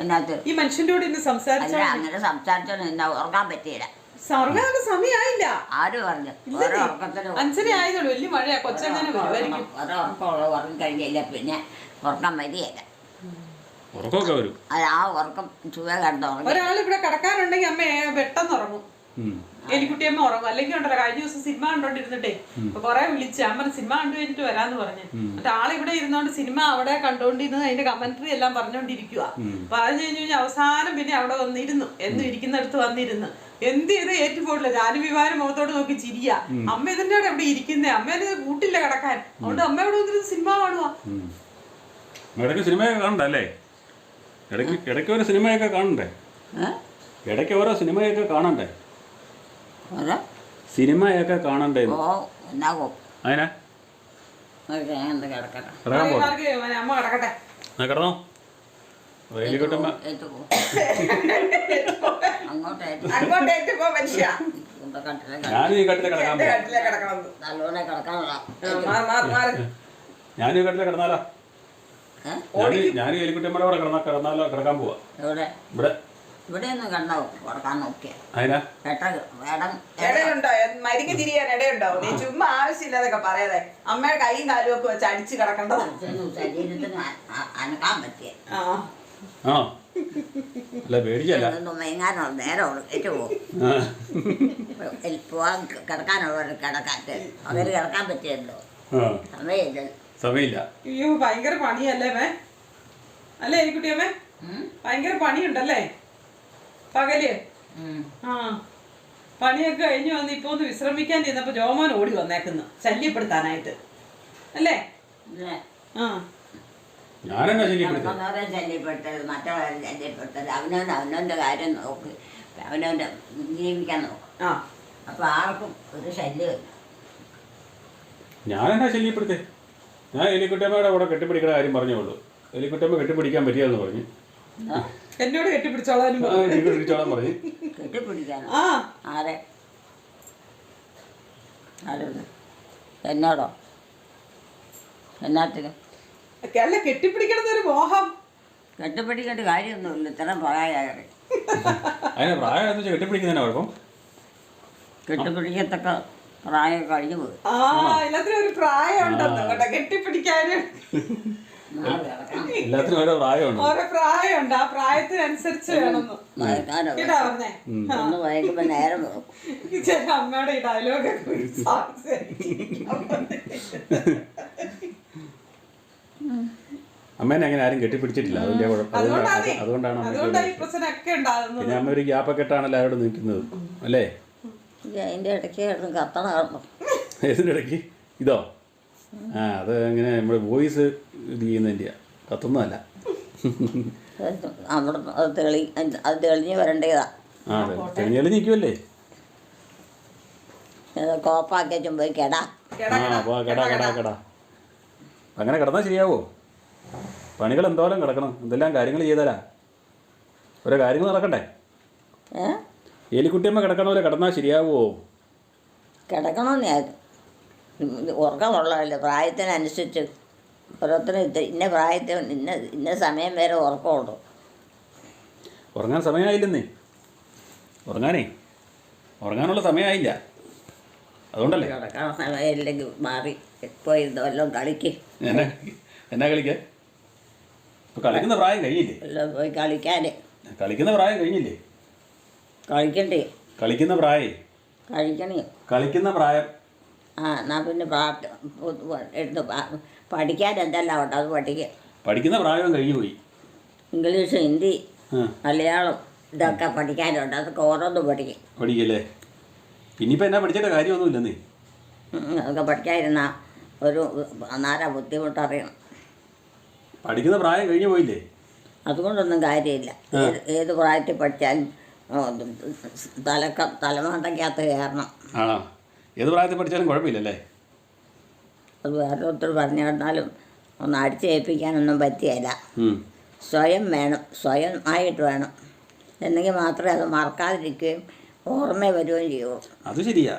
എന്നാത്ത് ഈ മനുഷ്യന്റെ കൂടെ ഇന്ന് സംസാരിച്ചോ? അങ്ങനെ സംസാരിച്ചോ എന്നാ ഉറങ്ങാൻ പറ്റിയില്ല. സർവ്വ സമയമായില്ല. ആര് പറഞ്ഞു? അഞ്ചര ആയതുള്ളൂ. വലിയ മഴയാ. കൊച്ചങ്ങനെ വരുമായിരിക്കും. ഉറങ്ങി കഴിഞ്ഞില്ല പിന്നെ ഉറക്കാൻ വരികയില്ല. ഉറക്കമൊക്കെ വരും. ആ ഉറക്കം ചുവ കണ്ടോ? ഒരാൾ ഇവിടെ കിടക്കാനുണ്ടെങ്കിൽ അമ്മ പെട്ടെന്ന് ഉറങ്ങും. എലിക്കുട്ടിയമ്മ ഉറങ്ങും. അല്ലെങ്കിൽ ഉണ്ടല്ലോ കഴിഞ്ഞ ദിവസം സിനിമ കണ്ടോണ്ടിരുന്നിട്ടേ കൊറേ വിളിച്ച് അമ്മ സിനിമ കണ്ടു കഴിഞ്ഞിട്ട് വരാന്ന് പറഞ്ഞു. എന്നിട്ട് ആളിവിടെ ഇരുന്നോണ്ട് സിനിമ അവിടെ കണ്ടോണ്ടിരുന്നത് അതിന്റെ കമന്ററി എല്ലാം പറഞ്ഞോണ്ടിരിക്കുക. പറഞ്ഞു കഴിഞ്ഞാൽ അവസാനം പിന്നെ അവിടെ വന്നിരുന്നു. എന്നും ഇരിക്കുന്നിടത്ത് വന്നിരുന്നു. എന്ത് ചെയ്ത് ഏറ്റുപോടില്ല. ഞാനും വിവാഹം മുഖത്തോട് നോക്കി ചിരിയ. അമ്മ ഇതിന്റെ അവിടെ എവിടെ ഇരിക്കുന്നേ? അമ്മേനെ കൂട്ടില്ല കിടക്കാൻ. അതുകൊണ്ട് അമ്മ ഇവിടെ വന്നിരുന്ന് സിനിമ കാണുക. ഇടയ്ക്ക് സിനിമയൊക്കെ കാണണ്ടല്ലേ? ഇടയ്ക്ക് ഓരോ സിനിമയൊക്കെ കാണണ്ടേ? ഇടയ്ക്ക് ഓരോ സിനിമയൊക്കെ കാണണ്ടേ? സിനിമയൊക്കെ കാണണ്ടേ? അതിനാ അമ്മ കിടക്കട്ടെ. കിടന്നോ? വേലിക്കുട്ടമ്മ ഞാനും ഈ കട്ടിലെ കിടക്കാൻ ഞാനും ഈ കട്ടിലെ കിടന്നാലോ? ഞാനും എലിക്കുട്ടിയമ്മയുടെ കൂടെ കിടന്നാലോ? കിടക്കാൻ പോവാ. ഇവിടെ ഇവിടെ ഒന്നും കണ്ടോ കിടക്കാൻ നോക്കിയാ? ഇടയുണ്ടോ? മരിക്ക് തിരിയാൻ ഇടയുണ്ടോ? നീ ചുമ്മാ ആവശ്യമില്ലാതൊക്കെ പറയാതെ. അമ്മയുടെ കൈയും കാലും ഒക്കെ വെച്ച് അടിച്ച് കിടക്കണ്ടതാ. ശരീരത്തിന് അനക്കാൻ പറ്റിയ ആണോ? അല്ല പേടിക്കല്ല. മയങ്ങാനോ നേരം ഏറ്റവും പോവാൻ കിടക്കാനുള്ളവർ കിടക്കാറ്റ് അവര് കിടക്കാൻ പറ്റിയല്ലോ. സമയമില്ല. അയ്യോ ഭയങ്കര പണിയല്ലേ മേ? അല്ലേ എലിക്കുട്ടിയമ്മേ? ഭയങ്കര പണിയുണ്ടല്ലേ പകല്? പണിയൊക്കെ കഴിഞ്ഞു വന്ന് ഇപ്പൊ ഒന്ന് വിശ്രമിക്കാൻ ചെന്നപ്പോ ജോമോൻ ഓടി വന്നേക്കുന്നു ശല്യപ്പെടുത്താനായിട്ട് അല്ലേ? ഞാനെന്നാ ശല്യപ്പെടുത്തത് മറ്റുള്ളവരെ ശല്യപ്പെടുത്തത്. അവനവന്റെ കാര്യം നോക്ക്, അവനവന്റെ ജീവിക്കാൻ നോക്കും. അപ്പൊ ആർക്കും ഒരു ശല്യമില്ല. ഞാനെന്നാ ശല്യപ്പെടുത്തേ? ഞാൻ എലിക്കുട്ടമ്മയുടെ കൂടെ കെട്ടിപ്പിടിക്കുന്ന കാര്യം പറഞ്ഞോളൂ. എലിക്കുട്ടമ്മ കെട്ടിപ്പിടിക്കാൻ പറ്റിയെന്ന് പറഞ്ഞു. എന്നോട് കെട്ടിപ്പിടിച്ചോളാൻ പറഞ്ഞു. കെട്ടിപ്പിടിക്കാനോ? ആരെ? എന്നോടോ? എന്നാത്തിന്? അല്ല കെട്ടിപ്പിടിക്കണമെന്നൊരു മോഹം. കെട്ടിപ്പിടിക്കേണ്ട കാര്യമൊന്നുമില്ല. ഇത്ര പ്രായമായി. അതിന് പ്രായം കെട്ടിപ്പിടിക്കുന്നതിനാ കുഴപ്പം? കെട്ടിപ്പിടിക്കത്തക്ക പ്രായം കഴിഞ്ഞു പോയി. എല്ലാത്തിനും ഒരു പ്രായം ഉണ്ടെന്ന് കെട്ടിപ്പിടിക്കാനും. എല്ലാത്തിനും ഓരോ പ്രായമുണ്ട്. ഓരോ പ്രായമുണ്ട്. ആ പ്രായത്തിനനുസരിച്ച് വേണമെന്ന് കേട്ടാ പറഞ്ഞേ. ഒന്ന് വൈകുമ്പോ നേരം ചില അമ്മയുടെ ഈ ഡയലോഗ് അമ്മേനെ അങ്ങനെ ആരും കെട്ടിപ്പിടിച്ചിട്ടില്ല. അതിന്റെ കുഴപ്പം അതുകൊണ്ടാണ്. പിന്നെ അമ്മ ഒരു ഗ്യാപ്പൊക്കെ ഇട്ടാണല്ലോ അവിടെ നിൽക്കുന്നത് അല്ലേ? അതിന്റെ ഇടയ്ക്ക് കത്തണ കാണണം. ഏതിന്റെ ഇടയ്ക്ക്? ഇതോ? അത് അങ്ങനെ നമ്മുടെ വോയിസ് ഇത് ചെയ്യുന്നതിൻ്റെ കത്തുന്നതല്ല. അവിടെ അത് തെളിഞ്ഞ് വരേണ്ടതാ. തെളിഞ്ഞ് നിൽക്കുമല്ലേ? കോപ്പാക്കി ചുമ്പോ കെടാ. കെടാ അങ്ങനെ കിടന്നാൽ ശരിയാവോ? പണികൾ എന്തോരം കിടക്കണം. എന്തെല്ലാം കാര്യങ്ങൾ ചെയ്താലാ? ഓരോ കാര്യങ്ങൾ നടക്കണ്ടേ? എലിക്കുട്ടിയമ്മ കിടക്കണ പോലെ കിടന്നാൽ ശരിയാവോ? കിടക്കണമെന്നായിരുന്നു. ഉറക്കമുള്ളതല്ലേ പ്രായത്തിനനുസരിച്ച് ഓരോരുത്തരും ഇന്ന പ്രായത്തിൽ ഇന്ന സമയം വരെ ഉറക്കമുള്ളൂ. ഉറങ്ങാൻ സമയമായില്ലെന്നേ. ഉറങ്ങാനുള്ള സമയമായില്ല, അതുകൊണ്ടല്ലേ. കിടക്കാൻ സമയമില്ലെങ്കിൽ മാറി പോയിരുന്ന വല്ലതും കളിക്ക്. എന്നാ കളിക്കാൻ? ഇപ്പം കളിക്കുന്ന പ്രായം കഴിഞ്ഞില്ലേ? വല്ലതും പോയി കളിക്കാൻ. കളിക്കുന്ന പ്രായം കഴിഞ്ഞില്ലേ? കളിക്കണ്ടേ? കളിക്കുന്ന പ്രായം കഴിക്കണേ. കളിക്കുന്ന പ്രായം. എന്നാൽ പിന്നെ എടുത്ത് പഠിക്കാൻ എന്തെല്ലാം ഉണ്ട് അത് പഠിക്കുക. പഠിക്കുന്ന പ്രായം കഴിഞ്ഞു പോയി. ഇംഗ്ലീഷ്, ഹിന്ദി, മലയാളം ഇതൊക്കെ പഠിക്കാനുണ്ട്. അതൊക്കെ ഓരോന്നും പഠിക്കല്ലേ? ഇനിയിപ്പോൾ എന്നാ പഠിച്ചിട്ട് കാര്യമൊന്നുമില്ലെന്നേ. അതൊക്കെ പഠിക്കാതിരുന്ന ഒരു അന്നേരം ബുദ്ധിമുട്ടറിയണം. പഠിക്കുന്ന പ്രായം കഴിഞ്ഞു പോയില്ലേ? അതുകൊണ്ടൊന്നും കാര്യമില്ല. ഏത് പ്രായത്തിൽ പഠിച്ചാലും തലമണ്ടയ്ക്കകത്ത് കയറണം. ആണോ? ഏത് പ്രായത്തിൽ പഠിച്ചാലും കുഴപ്പമില്ലല്ലേ? അത് വേറൊരുത്തർ പറഞ്ഞു തന്നാലും ഒന്ന് അടിച്ചേൽപ്പിക്കാനൊന്നും പറ്റിയല്ല. സ്വയം വേണം, സ്വയം ആയിട്ട് വേണം. എന്നെങ്കിൽ മാത്രമേ അത് മറക്കാതിരിക്കുകയും ഓർമ്മ വരികയും ചെയ്യുള്ളൂ. അത് ശരിയാ.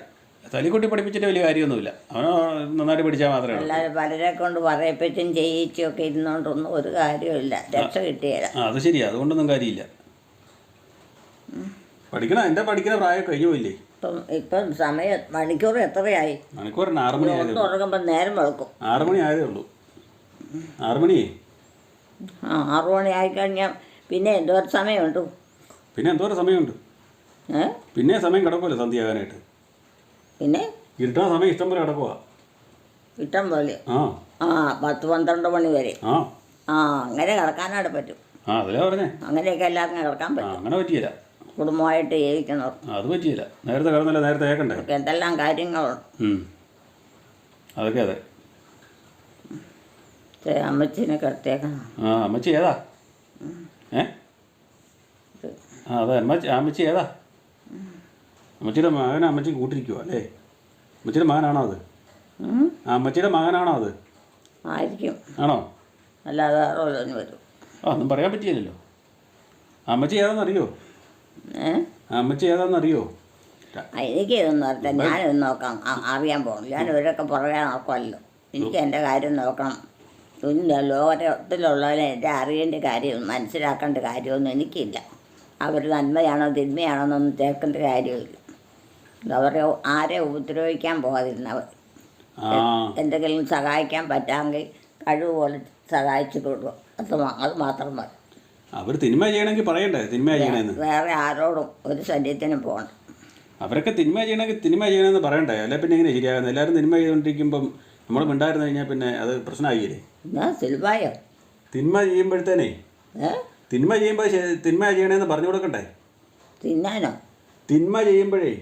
തലിക്കുട്ടി പഠിപ്പിച്ചിട്ട് വലിയ കാര്യമൊന്നുമില്ല. അവനോ നന്നായിട്ട് പഠിച്ചാൽ മാത്രമേ. എല്ലാവരും പലരെ കൊണ്ട് പറയിപ്പിച്ചും ചെയ്യിച്ചും ഒക്കെ ഇരുന്നുകൊണ്ടൊന്നും ഒരു കാര്യമില്ല, രക്ഷ കിട്ടിയില്ല. അത് ശരിയാ, അതുകൊണ്ടൊന്നും കാര്യമില്ല. പഠിക്കണം. എൻ്റെ പഠിക്കുന്ന പ്രായം കഴിഞ്ഞു പോയില്ലേ? ഇപ്പം സമയം മണിക്കൂർ എത്രയായി? മണിക്കൂറിന് 6 മണി ആയതേ. തുടങ്ങുമ്പോൾ നേരം വെളുക്കും. 6 മണി ആയതേ ഉള്ളൂ. 6 മണിയേ. 6 മണി ആയിക്കഴിഞ്ഞാൽ പിന്നെ എന്തോരം സമയമുണ്ട്? പിന്നെ എന്തോരം സമയമുണ്ട്? പിന്നെ സമയം കിടക്കുമല്ലോ സന്ധ്യയാകാനായിട്ട്. പിന്നെ ഇരുട്ടാൻ സമയം ഇഷ്ടം പോലെ കിടക്കുക. ഇഷ്ടം പോലെ? 10-12 മണി വരെ. അങ്ങനെ കിടക്കാനായിട്ട് പറ്റും. അതല്ലേ പറഞ്ഞേ. അങ്ങനെയൊക്കെ എല്ലാവർക്കും കിടക്കാൻ പറ്റും. അങ്ങനെ പറ്റിയില്ല. കുടുംബമായിട്ട് ജീവിക്കുന്നവർ അത് പറ്റിയില്ല. നേരത്തെ കിടന്നല്ലേ, നേരത്തെ കേൾക്കണ്ടേ? എന്തെല്ലാം കാര്യങ്ങളുണ്ട്. അതൊക്കെ അതെ. അമ്മച്ചിനെ കിടത്തേക്കണം. അമ്മച്ചി ഏതാ? അതെ അമ്മച്ചി ഏതാ? അമ്മച്ചിയുടെ മകനെ അമ്മച്ചി കൂട്ടിരിക്കുവോ അല്ലേ? അമ്മച്ചിയുടെ മകനാണോ അത്? അമ്മച്ചിയുടെ മകനാണോ അത്? ആയിരിക്കും. ആണോ? അല്ലാതെ വരും. ഒന്നും പറയാൻ പറ്റിയില്ലല്ലോ. അമ്മച്ചി ഏതാണെന്നറിയോ? അമ്മച്ചി ഏതാണെന്നറിയോ? എനിക്ക് ഇതൊന്നും അറിയാം. ഞാനിത് നോക്കാം അറിയാൻ പോകണം. ഞാൻ ഇവരൊക്കെ പുറകെ നോക്കാമല്ലോ. എനിക്ക് എൻ്റെ കാര്യം നോക്കണം. പിന്നെ ലോകത്തിലുള്ളവരെ എൻ്റെ അറിയേണ്ട കാര്യം മനസ്സിലാക്കേണ്ട കാര്യമൊന്നും എനിക്കില്ല. അവർ നന്മയാണോ തിന്മയാണോ എന്നൊന്നും കേൾക്കേണ്ട കാര്യമില്ല. അവരെ ആരെ ഉപദ്രവിക്കാൻ പോകാതിരുന്നവർ എന്തെങ്കിലും സഹായിക്കാൻ പറ്റാമെങ്കിൽ കഴിവുപോലെ സഹായിച്ചു കൊടുക്കുക. അത് മാത്രം മതി. അവർ തിന്മ ചെയ്യണമെങ്കിൽ പറയണ്ടേ തിന്മ ചെയ്യണമെന്ന്? വേറെ ആരോടും ഒരു ശല്യത്തിനും പോകണം. അവരൊക്കെ തിന്മ ചെയ്യണമെങ്കിൽ തിന്മ ചെയ്യണമെന്ന് പറയണ്ടേ? അല്ലെ പിന്നെ എങ്ങനെ ശരിയാകുന്നത്? എല്ലാവരും തിന്മ ചെയ്തുകൊണ്ടിരിക്കുമ്പം നമ്മൾ മിണ്ടായിരുന്നു കഴിഞ്ഞാൽ പിന്നെ അത് പ്രശ്നമായില്ലേ? സിൽവായോ തിന്മ ചെയ്യുമ്പോഴത്തേനേ തിന്മ ചെയ്യുമ്പോൾ തിന്മ ചെയ്യണമെന്ന് പറഞ്ഞു കൊടുക്കണ്ടേ? തിന്നാനോ? തിന്മ ചെയ്യുമ്പോഴേ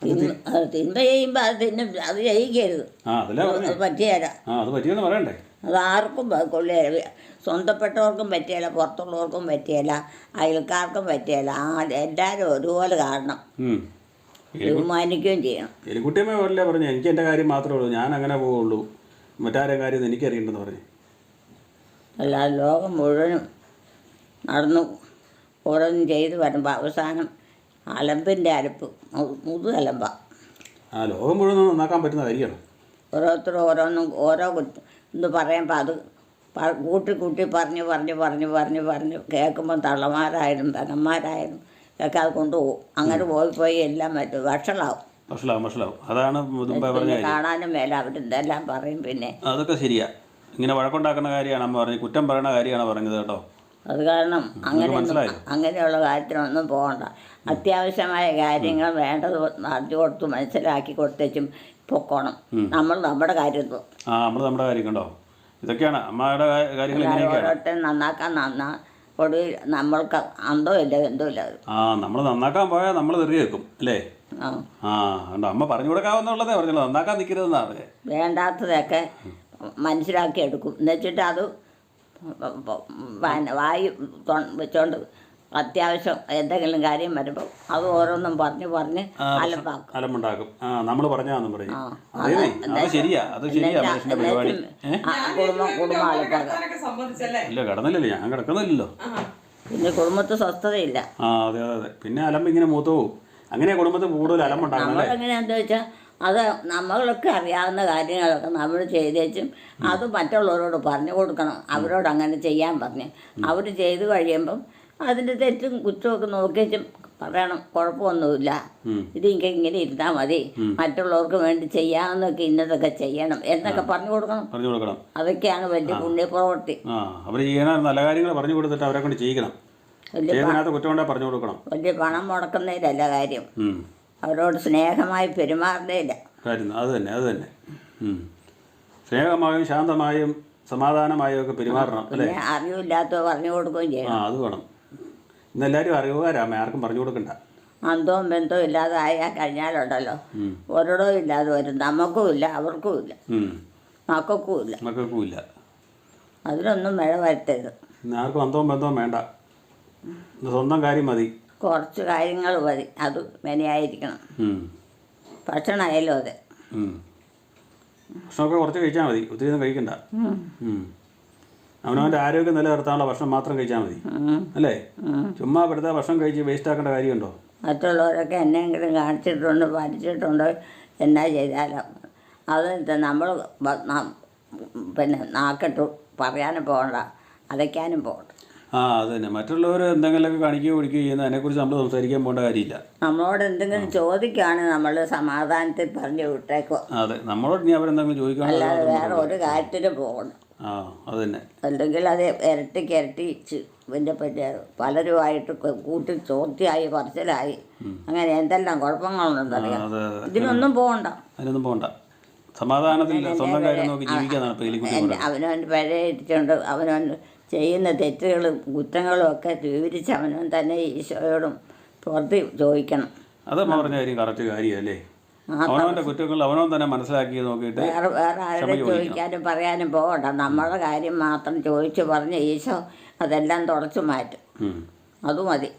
തിന്മ ചെയ്യുമ്പോൾ അത് ചെയ്യിക്കരുത്. അത് പറ്റിയല്ല. അത് പറ്റിയെന്ന് പറയണ്ടേ? അത് ആർക്കും കൊള്ളിയല്ല. സ്വന്തപ്പെട്ടവർക്കും പറ്റിയല്ല, പുറത്തുള്ളവർക്കും പറ്റിയല്ല, അയൽക്കാർക്കും പറ്റിയല്ല. എല്ലാവരും ഒരുപോലെ കാണണം, ബഹുമാനിക്കുകയും ചെയ്യണം. എലിക്കുട്ടിയമ്മ പോലല്ലേ പറഞ്ഞു എനിക്ക് എൻ്റെ കാര്യം മാത്രമേ ഉള്ളൂ, ഞാൻ അങ്ങനെ പോവുള്ളൂ, മറ്റാരെ കാര്യം എനിക്കറിയണ്ടെന്ന് പറഞ്ഞു. അല്ലാതെ ലോകം മുഴുവനും നടന്നു ഓരോന്നും ചെയ്ത് വരുമ്പോൾ അവസാനം അലമ്പിൻ്റെ അലപ്പ് മുതുകലമ്പ. ലോകം മുഴുവൻ നന്നാക്കാൻ പറ്റുന്ന കാര്യമാണ്. ഓരോരുത്തരും ഓരോന്നും ഓരോ ഇത് പറയുമ്പോൾ അത് കൂട്ടി പറഞ്ഞ് കേൾക്കുമ്പം തള്ളമാരായാലും പെങ്ങന്മാരായാലും ഒക്കെ അത് കൊണ്ടുപോകും. അങ്ങനെ പോയി എല്ലാം പറ്റും വഷളാവും. അതാണ് കാണാനും മേലെ അവരെന്തെല്ലാം പറയും. പിന്നെ അതൊക്കെ ശരിയാ. ഇങ്ങനെ വഴക്കുണ്ടാക്കുന്ന കാര്യമാണ് അമ്മ പറഞ്ഞത്, കുറ്റം പറയുന്ന കാര്യമാണ് പറഞ്ഞത് കേട്ടോ. അത് കാരണം അങ്ങനെയുള്ള കാര്യത്തിനൊന്നും പോകണ്ട. അത്യാവശ്യമായ കാര്യങ്ങൾ വേണ്ടത് പറഞ്ഞു കൊടുത്ത് മനസ്സിലാക്കി കൊടുത്തേച്ചും പൊക്കോണം. നമ്മൾ നമ്മുടെ കാര്യം കണ്ടോ. ഇതൊക്കെയാണ് അമ്മയുടെ കാര്യങ്ങൾ. ഓരോരുത്തരും നന്നാക്കാൻ ഒടുവിൽ നമ്മൾക്ക് എന്തോ ഇല്ല. നമ്മൾ നന്നാക്കാൻ പോയാൽ നമ്മൾ തെറി കേൾക്കും അല്ലേ? അമ്മ പറഞ്ഞു കൊടുക്കാവുന്നുള്ളതേ പറഞ്ഞല്ലോ, നന്നാക്കാൻ നിൽക്കരുതെന്നാണ്. വേണ്ടാത്തതൊക്കെ മനസ്സിലാക്കി എടുക്കും. എന്നുവെച്ചിട്ട് അത് വായി വെച്ചോണ്ട് അത്യാവശ്യം എന്തെങ്കിലും കാര്യം വരുമ്പോൾ അത് ഓരോന്നും പറഞ്ഞ് അലമ്പുണ്ടാക്കും. നമ്മൾ പറഞ്ഞാന്നും പറയും. കുടുംബം ഇല്ല കിടന്നില്ലല്ലോ, ഞാൻ കിടക്കുന്നില്ലല്ലോ. പിന്നെ കുടുംബത്തിൽ സ്വസ്ഥതയില്ല. അതെ. പിന്നെ അലമ്പ് ഇങ്ങനെ മൂത്തവും അങ്ങനെ കുടുംബത്തിൽ കൂടുതൽ അലമ്പുണ്ടാകണം അല്ലേ? നമ്മളെങ്ങനെയാണെന്ന് വെച്ചാൽ അത് നമ്മളൊക്കെ അറിയാവുന്ന കാര്യങ്ങളൊക്കെ നമ്മൾ ചെയ്തേച്ചും അത് മറ്റുള്ളവരോട് പറഞ്ഞു കൊടുക്കണം. അവരോട് അങ്ങനെ ചെയ്യാൻ പറഞ്ഞ് അവർ ചെയ്ത് കഴിയുമ്പം അതിൻ്റെ തെറ്റും കുറ്റമൊക്കെ നോക്കിച്ചും പറയണം, കുഴപ്പമൊന്നുമില്ല, ഇത് ഇങ്ങനെ ഇരുന്നാൽ മതി, മറ്റുള്ളവർക്ക് വേണ്ടി ചെയ്യാവുന്നൊക്കെ ഇന്നതൊക്കെ ചെയ്യണം എന്നൊക്കെ പറഞ്ഞു കൊടുക്കണം. അതൊക്കെയാണ് വലിയ പുണ്യപ്രവൃത്തി. അവർ ചെയ്യണ നല്ല കാര്യങ്ങൾ പറഞ്ഞു കൊടുത്തിട്ട് അവരെ കൊണ്ട് ചെയ്യിക്കണം. കുറ്റം പറഞ്ഞു കൊടുക്കണം. വലിയ പണം മുടക്കുന്നതിലല്ല കാര്യം, അവരോട് സ്നേഹമായി പെരുമാറുന്നതില്ല കാര്യം. അത് തന്നെ സ്നേഹമായും ശാന്തമായും സമാധാനമായും ഒക്കെ പെരുമാറണം അല്ലേ? അറിവില്ലാത്ത പറഞ്ഞു കൊടുക്കുകയും ചെയ്യണം. അത് വേണം. ഇന്നെല്ലാവരും അറിവുകാരാമേ, ആർക്കും പറഞ്ഞു കൊടുക്കണ്ട. അന്തവും ബന്ധവും ഇല്ലാതെ ആയാൽ കഴിഞ്ഞാലുണ്ടല്ലോ ഒരിടവും ഇല്ലാതെ വരും. നമുക്കും ഇല്ല, അവർക്കും ഇല്ല, മക്കൾക്കും ഇല്ല. അതിനൊന്നും മഴ വരുത്തരുത്. ആർക്കും അന്തവും ബന്ധവും വേണ്ട, സ്വന്തം കാര്യം മതി. കുറച്ച് കാര്യങ്ങൾ മതി, അത് മെനയായിരിക്കണം. ഭക്ഷണമായാലും അതെ, ഭക്ഷണമൊക്കെ കുറച്ച് കഴിച്ചാൽ മതി, ഒത്തിരി ഒന്നും കഴിക്കണ്ട. അവനവൻ്റെ ആരോഗ്യം നിലനിർത്താനുള്ള ഭക്ഷണം മാത്രം കഴിച്ചാൽ മതി അല്ലേ? ചുമ്മാ പെടുത്ത ഭക്ഷണം കഴിച്ച് വേസ്റ്റ് ആക്കേണ്ട കാര്യമുണ്ടോ? മറ്റുള്ളവരൊക്കെ എന്നെങ്കിലും കാണിച്ചിട്ടുണ്ടോ പഠിച്ചിട്ടുണ്ടോ എന്നാ ചെയ്താലോ അത് നമ്മൾ പിന്നെ നാക്കിട്ട് പറയാനും പോകണ്ട, അതയ്ക്കാനും പോകണ്ട. അത് തന്നെ. മറ്റുള്ളവർ എന്തെങ്കിലുമൊക്കെ കാണിക്കുകയോ പിടിക്കുകയോ ചെയ്യുന്ന അതിനെക്കുറിച്ച് നമ്മൾ സംസാരിക്കാൻ പോകേണ്ട കാര്യമില്ല. നമ്മളോട് എന്തെങ്കിലും ചോദിക്കുകയാണെങ്കിൽ നമ്മൾ സമാധാനത്തിൽ പറഞ്ഞു വിട്ടേക്കോ. അതെ, നമ്മളോട് ഇനി അവരെന്തെങ്കിലും ചോദിക്കുകയാണെങ്കിൽ അല്ലാതെ വേറെ ഒരു കാര്യത്തിനും പോകണം. അത് തന്നെ. അല്ലെങ്കിൽ അത് ഇരട്ടിച്ച് പിന്നെ പലരുമായിട്ട് കൂട്ടി ചോദ്യമായി പറച്ചിലായി അങ്ങനെ എന്തെല്ലാം കുഴപ്പങ്ങളുണ്ടെന്നറിയാം. ഇതിനൊന്നും പോകണ്ട, സമാധാനത്തിൽ സ്വന്തം കാര്യം നോക്കി ജീവിക്കാനാണ്. അവനവൻ പഴയടിച്ചുകൊണ്ട് അവനവൻ ചെയ്യുന്ന തെറ്റുകളും കുറ്റങ്ങളും ഒക്കെ വിവരിച്ച് അവനവൻ തന്നെ ഈശോയോടും പുറത്ത് ചോദിക്കണം. അതമ്മ പറഞ്ഞ കാര്യം കറക്റ്റ് കാര്യമല്ലേ? അവനവൻ്റെ കുറ്റങ്ങൾ അവനവൻ തന്നെ മനസ്സിലാക്കി നോക്കിയിട്ട് വേറെ ആരുടെ ചോദിക്കാനും പറയാനും പോകണ്ട. നമ്മുടെ കാര്യം മാത്രം ചോദിച്ചു പറഞ്ഞ് ഈശോ അതെല്ലാം തുടച്ചു മാറ്റും. അത് മതി.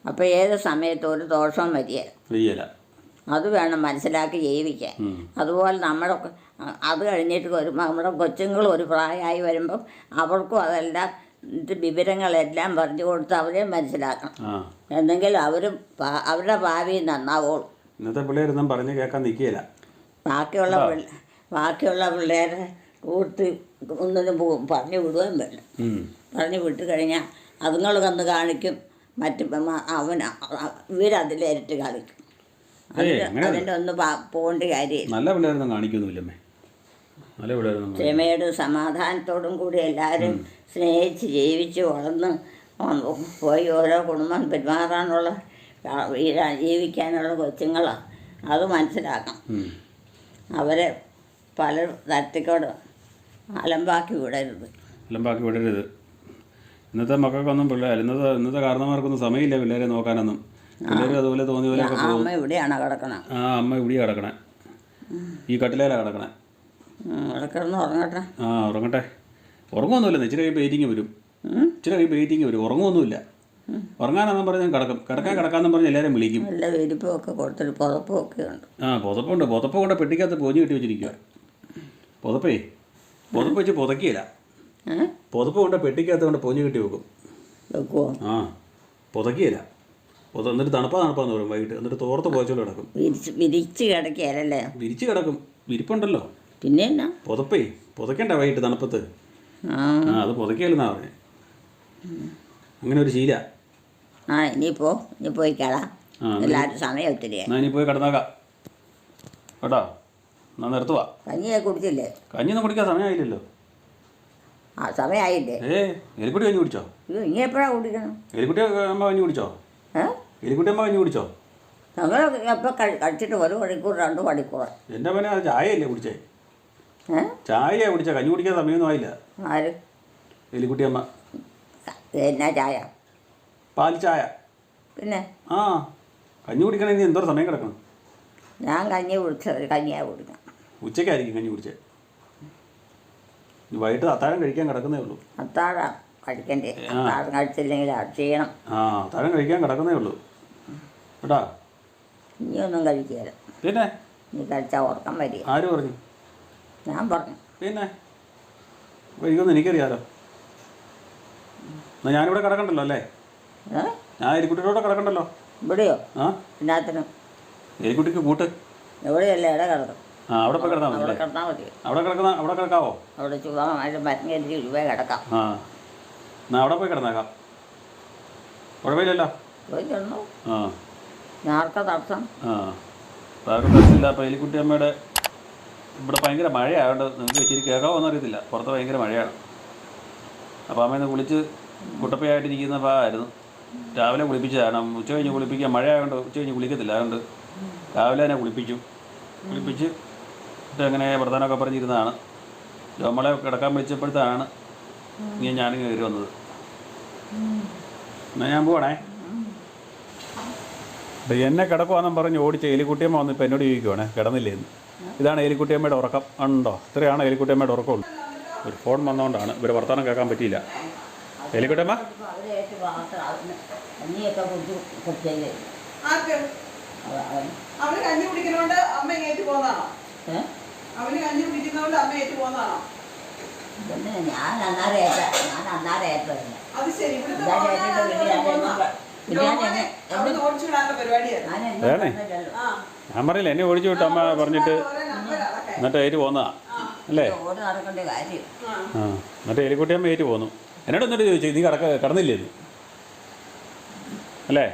അപ്പം ഏത് സമയത്തും ഒരു ദോഷവും വരികയില്ല. അത് വേണം മനസ്സിലാക്കി ജീവിക്കാൻ. അതുപോലെ അത് കഴിഞ്ഞിട്ട് നമ്മുടെ കൊച്ചുങ്ങൾ ഒരു പ്രായമായി വരുമ്പം അവർക്കും അതെല്ലാം വിവരങ്ങളെല്ലാം പറഞ്ഞു കൊടുത്ത് അവരെ മനസ്സിലാക്കണം. എന്തെങ്കിലും അവരുടെ ഭാവി നന്നാവുള്ളൂ. ഇന്നത്തെ പിള്ളേരൊന്നും പറഞ്ഞ് കേൾക്കാൻ നിൽക്കുകയില്ല. ബാക്കിയുള്ള പിള്ളേരെ കൂട്ടി ഒന്നിനും പറഞ്ഞു വിടുകയും വേണം. പറഞ്ഞു വിട്ട് കഴിഞ്ഞാൽ അതുങ്ങൾ കന്ന് കാണിക്കും, ഇവരതിലിരട്ടി കളിക്കും. അതിൻ്റെ ഒന്നും പോകേണ്ട കാര്യമില്ല. നല്ല പിള്ളേരൊന്നും കാണിക്കൊന്നുമില്ലമ്മേ. നല്ല പിള്ളേരൊന്നും ക്ഷമയോടും സമാധാനത്തോടും കൂടി എല്ലാവരും സ്നേഹിച്ച് ജീവിച്ച് വളർന്ന് പോയി ഓരോ കുടുംബം പെരുമാറാനുള്ള ജീവിക്കാനുള്ള കൊച്ചുങ്ങളാണ്. അത് മനസ്സിലാക്കണം. അവരെ പല തരത്തിക്കോട് അലമ്പാക്കി വിടരുത്. ഇന്നത്തെ മക്കൾക്കൊന്നും ഇന്നത്തെ കാരണന്മാർക്കൊന്നും സമയമില്ല പിള്ളേരെ നോക്കാനൊന്നും. പിള്ളേരും അതുപോലെ തോന്നിയ പോലെ അമ്മ ഇവിടെയാണോ കിടക്കണേ? അമ്മ ഇവിടെയാണ് കിടക്കണേ, ഈ കട്ടിലേലാണ് കിടക്കണേ. കിടന്ന് ഉറങ്ങട്ടെ. ഉറങ്ങട്ടെ. ഉറങ്ങുമൊന്നുമില്ല, ഇച്ചിരി കഴിയുമ്പോൾ വെയിറ്റിംഗ് വരും. ഉറങ്ങുമൊന്നുമില്ല. ഉറങ്ങാനെന്നും പറഞ്ഞ് കിടക്കാമെന്നും പറഞ്ഞ് എല്ലാവരും വിളിക്കും. നല്ല വിരിപ്പൊക്കെ കൊടുത്തിട്ട് പുതപ്പൊക്കെ ഉണ്ട്. പുതപ്പുണ്ട്. പുതപ്പ് കൊണ്ട് പെട്ടിക്കകത്ത് പൊഞ്ഞ് കെട്ടി വെച്ചിരിക്കുക. പുതപ്പ് വെച്ച് പുതക്കിയില്ല. പുതപ്പ് കൊണ്ട് പെട്ടിക്കകത്ത് കൊണ്ട് പൊഞ്ഞ് കെട്ടി വെക്കും. പുതക്കിയില്ല. എന്നിട്ട് തണുപ്പാന്ന് പറയും വൈകിട്ട്. എന്നിട്ട് തോർത്ത് പോയച്ചോണ്ട് കിടക്കും. വിരിച്ച് കിടക്കുകയല്ലേ? വിരിച്ച് കിടക്കും. വിരിപ്പുണ്ടല്ലോ. പിന്നെ പുതക്കണ്ട വൈകിട്ട് തണുപ്പത്ത്. അത് പുതക്കിയല്ലെന്നാ പറഞ്ഞേ. അങ്ങനെ ഒരു ശീല. ഇനി പോയി കിടാം. എല്ലാവരും സമയം ഒത്തിരി. ഇനി പോയി കിടന്നാക്കാം കേട്ടോ. എന്നാ നിർത്തുവാ. കഞ്ഞിയൊക്കെ കുടിച്ചില്ലേ? കഞ്ഞിയൊന്നും കുടിക്കാൻ സമയമായില്ലല്ലോ. സമയമായില്ലേ? എലിക്കുട്ടി കഞ്ഞി കുടിച്ചോ? ഇനി എപ്പോഴാണ് കുടിക്കണം? എലിക്കുട്ടി അമ്മ കഞ്ഞി കുടിച്ചോ? ഞങ്ങൾ എപ്പോൾ കഴിച്ചിട്ട് 1 മണിക്കൂർ 2 മണിക്കൂർ. എൻ്റെ മോനെ അത് ചായയല്ലേ കുടിച്ചേ? ചായയാ കുടിച്ചാ, കഞ്ഞി കുടിക്കാൻ സമയമൊന്നും ആയില്ല. ആര്? എലിക്കുട്ടി അമ്മ. എന്നാ ചായ? പാൽ ചായ. പിന്നെ കഞ്ഞി കുടിക്കണമെങ്കിൽ എന്തോരം സമയം കിടക്കണം? ഞാൻ കഞ്ഞിയാണ് കുടിക്കണം. ഉച്ചയ്ക്കായിരിക്കും കഞ്ഞി കുടിച്ചേ. വൈകിട്ട് അത്താഴം കഴിക്കാൻ കിടക്കുന്നേ ഉള്ളൂ. അത്താഴം കഴിക്കണ്ടേ? അത്താഴം കഴിച്ചില്ലെങ്കിൽ അത് ചെയ്യണം. അത്താഴം കഴിക്കാൻ കിടക്കുന്നേ ഉള്ളൂ കേട്ടാ. ഇനിയൊന്നും കഴിക്കുകയില്ല. പിന്നെ നീ കഴിച്ചാൽ ഉറക്കം വരിക. ആര് പറഞ്ഞു? ഞാൻ പറഞ്ഞു. പിന്നെ എനിക്കൊന്നും എനിക്കറിയാലോ. എന്നാ ഞാനിവിടെ കിടക്കണ്ടല്ലോ അല്ലേ? ഞാൻ എലിക്കുട്ടിയോടെ കിടക്കണ്ടല്ലോ. ഇവിടെയോ? ആ എല്ലാത്തിനും എലിക്കുട്ടിക്ക് കൂട്ട്. എവിടെയല്ല ഇട കിടക്കും. ആ അവിടെ പോയി കിടന്നാൽ മതി. അവിടെ കിടന്നാൽ മതി. അവിടെ കിടക്കാവോ? അവിടെ ചുവമായിട്ട് മരുന്ന് രൂപ കിടക്കാം. ആ എന്നാൽ അവിടെ പോയി കിടന്നേക്കാം, കുഴപ്പമില്ലല്ലോ. പോയി കിടന്നു. ആ ഞാർക്ക തടസ്സം. ആ ആർക്കും തടസ്സമില്ല. അപ്പോൾ എലിക്കുട്ടി അമ്മയുടെ ഇവിടെ ഭയങ്കര മഴയായതുകൊണ്ട് നിങ്ങൾക്ക് ഇച്ചിരി കേൾക്കാമോ അറിയത്തില്ല. പുറത്ത് ഭയങ്കര മഴയാണ്. അപ്പോൾ അമ്മ ഇന്ന് കുളിച്ച് കുട്ടപ്പയായിട്ടിരിക്കുന്നതായിരുന്നു. രാവിലെ കുളിപ്പിച്ചതാണ്. ഉച്ച കഴിഞ്ഞ് കുളിപ്പിക്കാൻ മഴ ആയതുകൊണ്ട് ഉച്ച കഴിഞ്ഞ് കുളിക്കത്തില്ല. അതുകൊണ്ട് രാവിലെ തന്നെ കുളിപ്പിച്ച് അങ്ങനെ വർത്തമാനമൊക്കെ പറഞ്ഞിരുന്നതാണ്. നമ്മളെ കിടക്കാൻ വിളിച്ചപ്പോഴത്താണ് ഇങ്ങനെ ഞാനും കയറി വന്നത്. എന്നാൽ ഞാൻ പോവാണേ. എന്നെ കിടക്കുവാന്നും പറഞ്ഞ് ഓടിച്ച എലിക്കുട്ടിയമ്മ വന്ന് ഇപ്പം എന്നോട് ചോദിക്കുവാണേ കിടന്നില്ലേന്ന്. ഇതാണ് എലിക്കുട്ടിയമ്മയുടെ ഉറക്കം. ഉണ്ടോ? ഇത്രയാണ് എലിക്കുട്ടിയമ്മയുടെ ഉറക്കമുള്ളൂ. ഒരു ഫോൺ വന്നതുകൊണ്ടാണ് ഇവർ വർത്തമാനം കേൾക്കാൻ പറ്റിയില്ല. എലിക്കുട്ടിയമ്മ അവന് കഞ്ഞി കുടിക്കുന്നോണ്ട് അമ്മ ഏറ്റു പോന്നാണോ? അവന് കഞ്ഞി കുടിക്കുന്നോണ്ട് അമ്മ ഏറ്റു പോന്നാണോ? ഞാൻ അന്നാരം ഏറ്റതല്ല. അത് ശരി. ഞാൻ പറഞ്ഞില്ല എന്നെ ഓടിച്ചു വിട്ടു അമ്മ പറഞ്ഞിട്ട്, എന്നിട്ട് ഏറ്റു പോന്നതാ അല്ലേ? നടക്കേണ്ട കാര്യം. ആ എന്നിട്ട് എലിക്കുട്ടിയമ്മ ഏറ്റു പോന്നു. എന്നോട് എന്നിട്ട് ചോദിച്ചു നീ കിടന്നില്ലേ ഇത് അല്ലേ?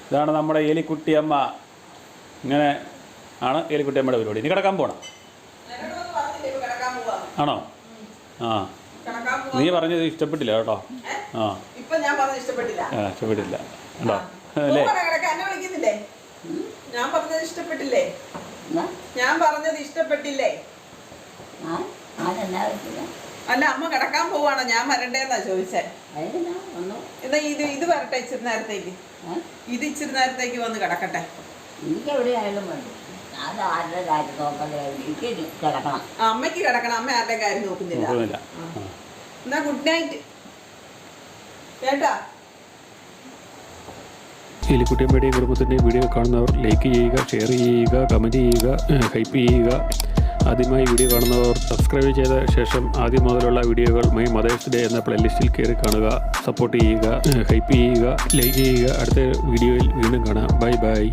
ഇതാണ് നമ്മുടെ എലിക്കുട്ടിയമ്മ. ഇങ്ങനെ ആണ് എലിക്കുട്ടിയമ്മയുടെ പരിപാടി. നീ കിടക്കാൻ പോണം ആണോ? ആ നീ പറഞ്ഞത് ഇഷ്ടപ്പെട്ടില്ല കേട്ടോ. ആ ഇഷ്ടപ്പെട്ടില്ല ഉണ്ടോ അല്ലേ? ഞാൻ പറഞ്ഞത് ഇഷ്ടപ്പെട്ടില്ലേ? ഞാൻ പറഞ്ഞത് ഇഷ്ടപ്പെട്ടില്ലേ? അല്ല അമ്മ കിടക്കാൻ പോവാണോ? ഞാൻ വരണ്ടേന്നാ ചോദിച്ചേ. എന്നാ ഇത് വരട്ടെ ഇച്ചിരി നേരത്തേക്ക്. ഇത് ഇച്ചിരി നേരത്തേക്ക് വന്ന് കിടക്കട്ടെ. എനിക്ക് എവിടെയായാലും വേണ്ടി. ഞാൻ ആരുടെ കാര്യം നോക്കണ്ടേ? എനിക്ക് കിടക്കണം. അമ്മയ്ക്ക് കിടക്കണം. അമ്മ ആരുടെ കാര്യം നോക്കുന്നില്ല. എന്നാ ഗുഡ് നൈറ്റ് കേട്ടാ. എലിക്കുട്ടിയമ്മയുടെയും കുടുംബത്തിൻ്റെയും വീഡിയോ കാണുന്നവർ ലൈക്ക് ചെയ്യുക, ഷെയർ ചെയ്യുക, കമൻറ്റ് ചെയ്യുക, ഹൈപ്പ് ചെയ്യുക. ആദ്യമായി വീഡിയോ കാണുന്നവർ സബ്സ്ക്രൈബ് ചെയ്ത ശേഷം ആദ്യം മുതലുള്ള വീഡിയോകൾ മൈ മദേഴ്സ് ഡേ എന്ന പ്ലേലിസ്റ്റിൽ കയറി കാണുക. സപ്പോർട്ട് ചെയ്യുക, ഹൈപ്പ് ചെയ്യുക, ലൈക്ക് ചെയ്യുക. അടുത്ത വീഡിയോയിൽ വീണ്ടും കാണാം. Bye bye.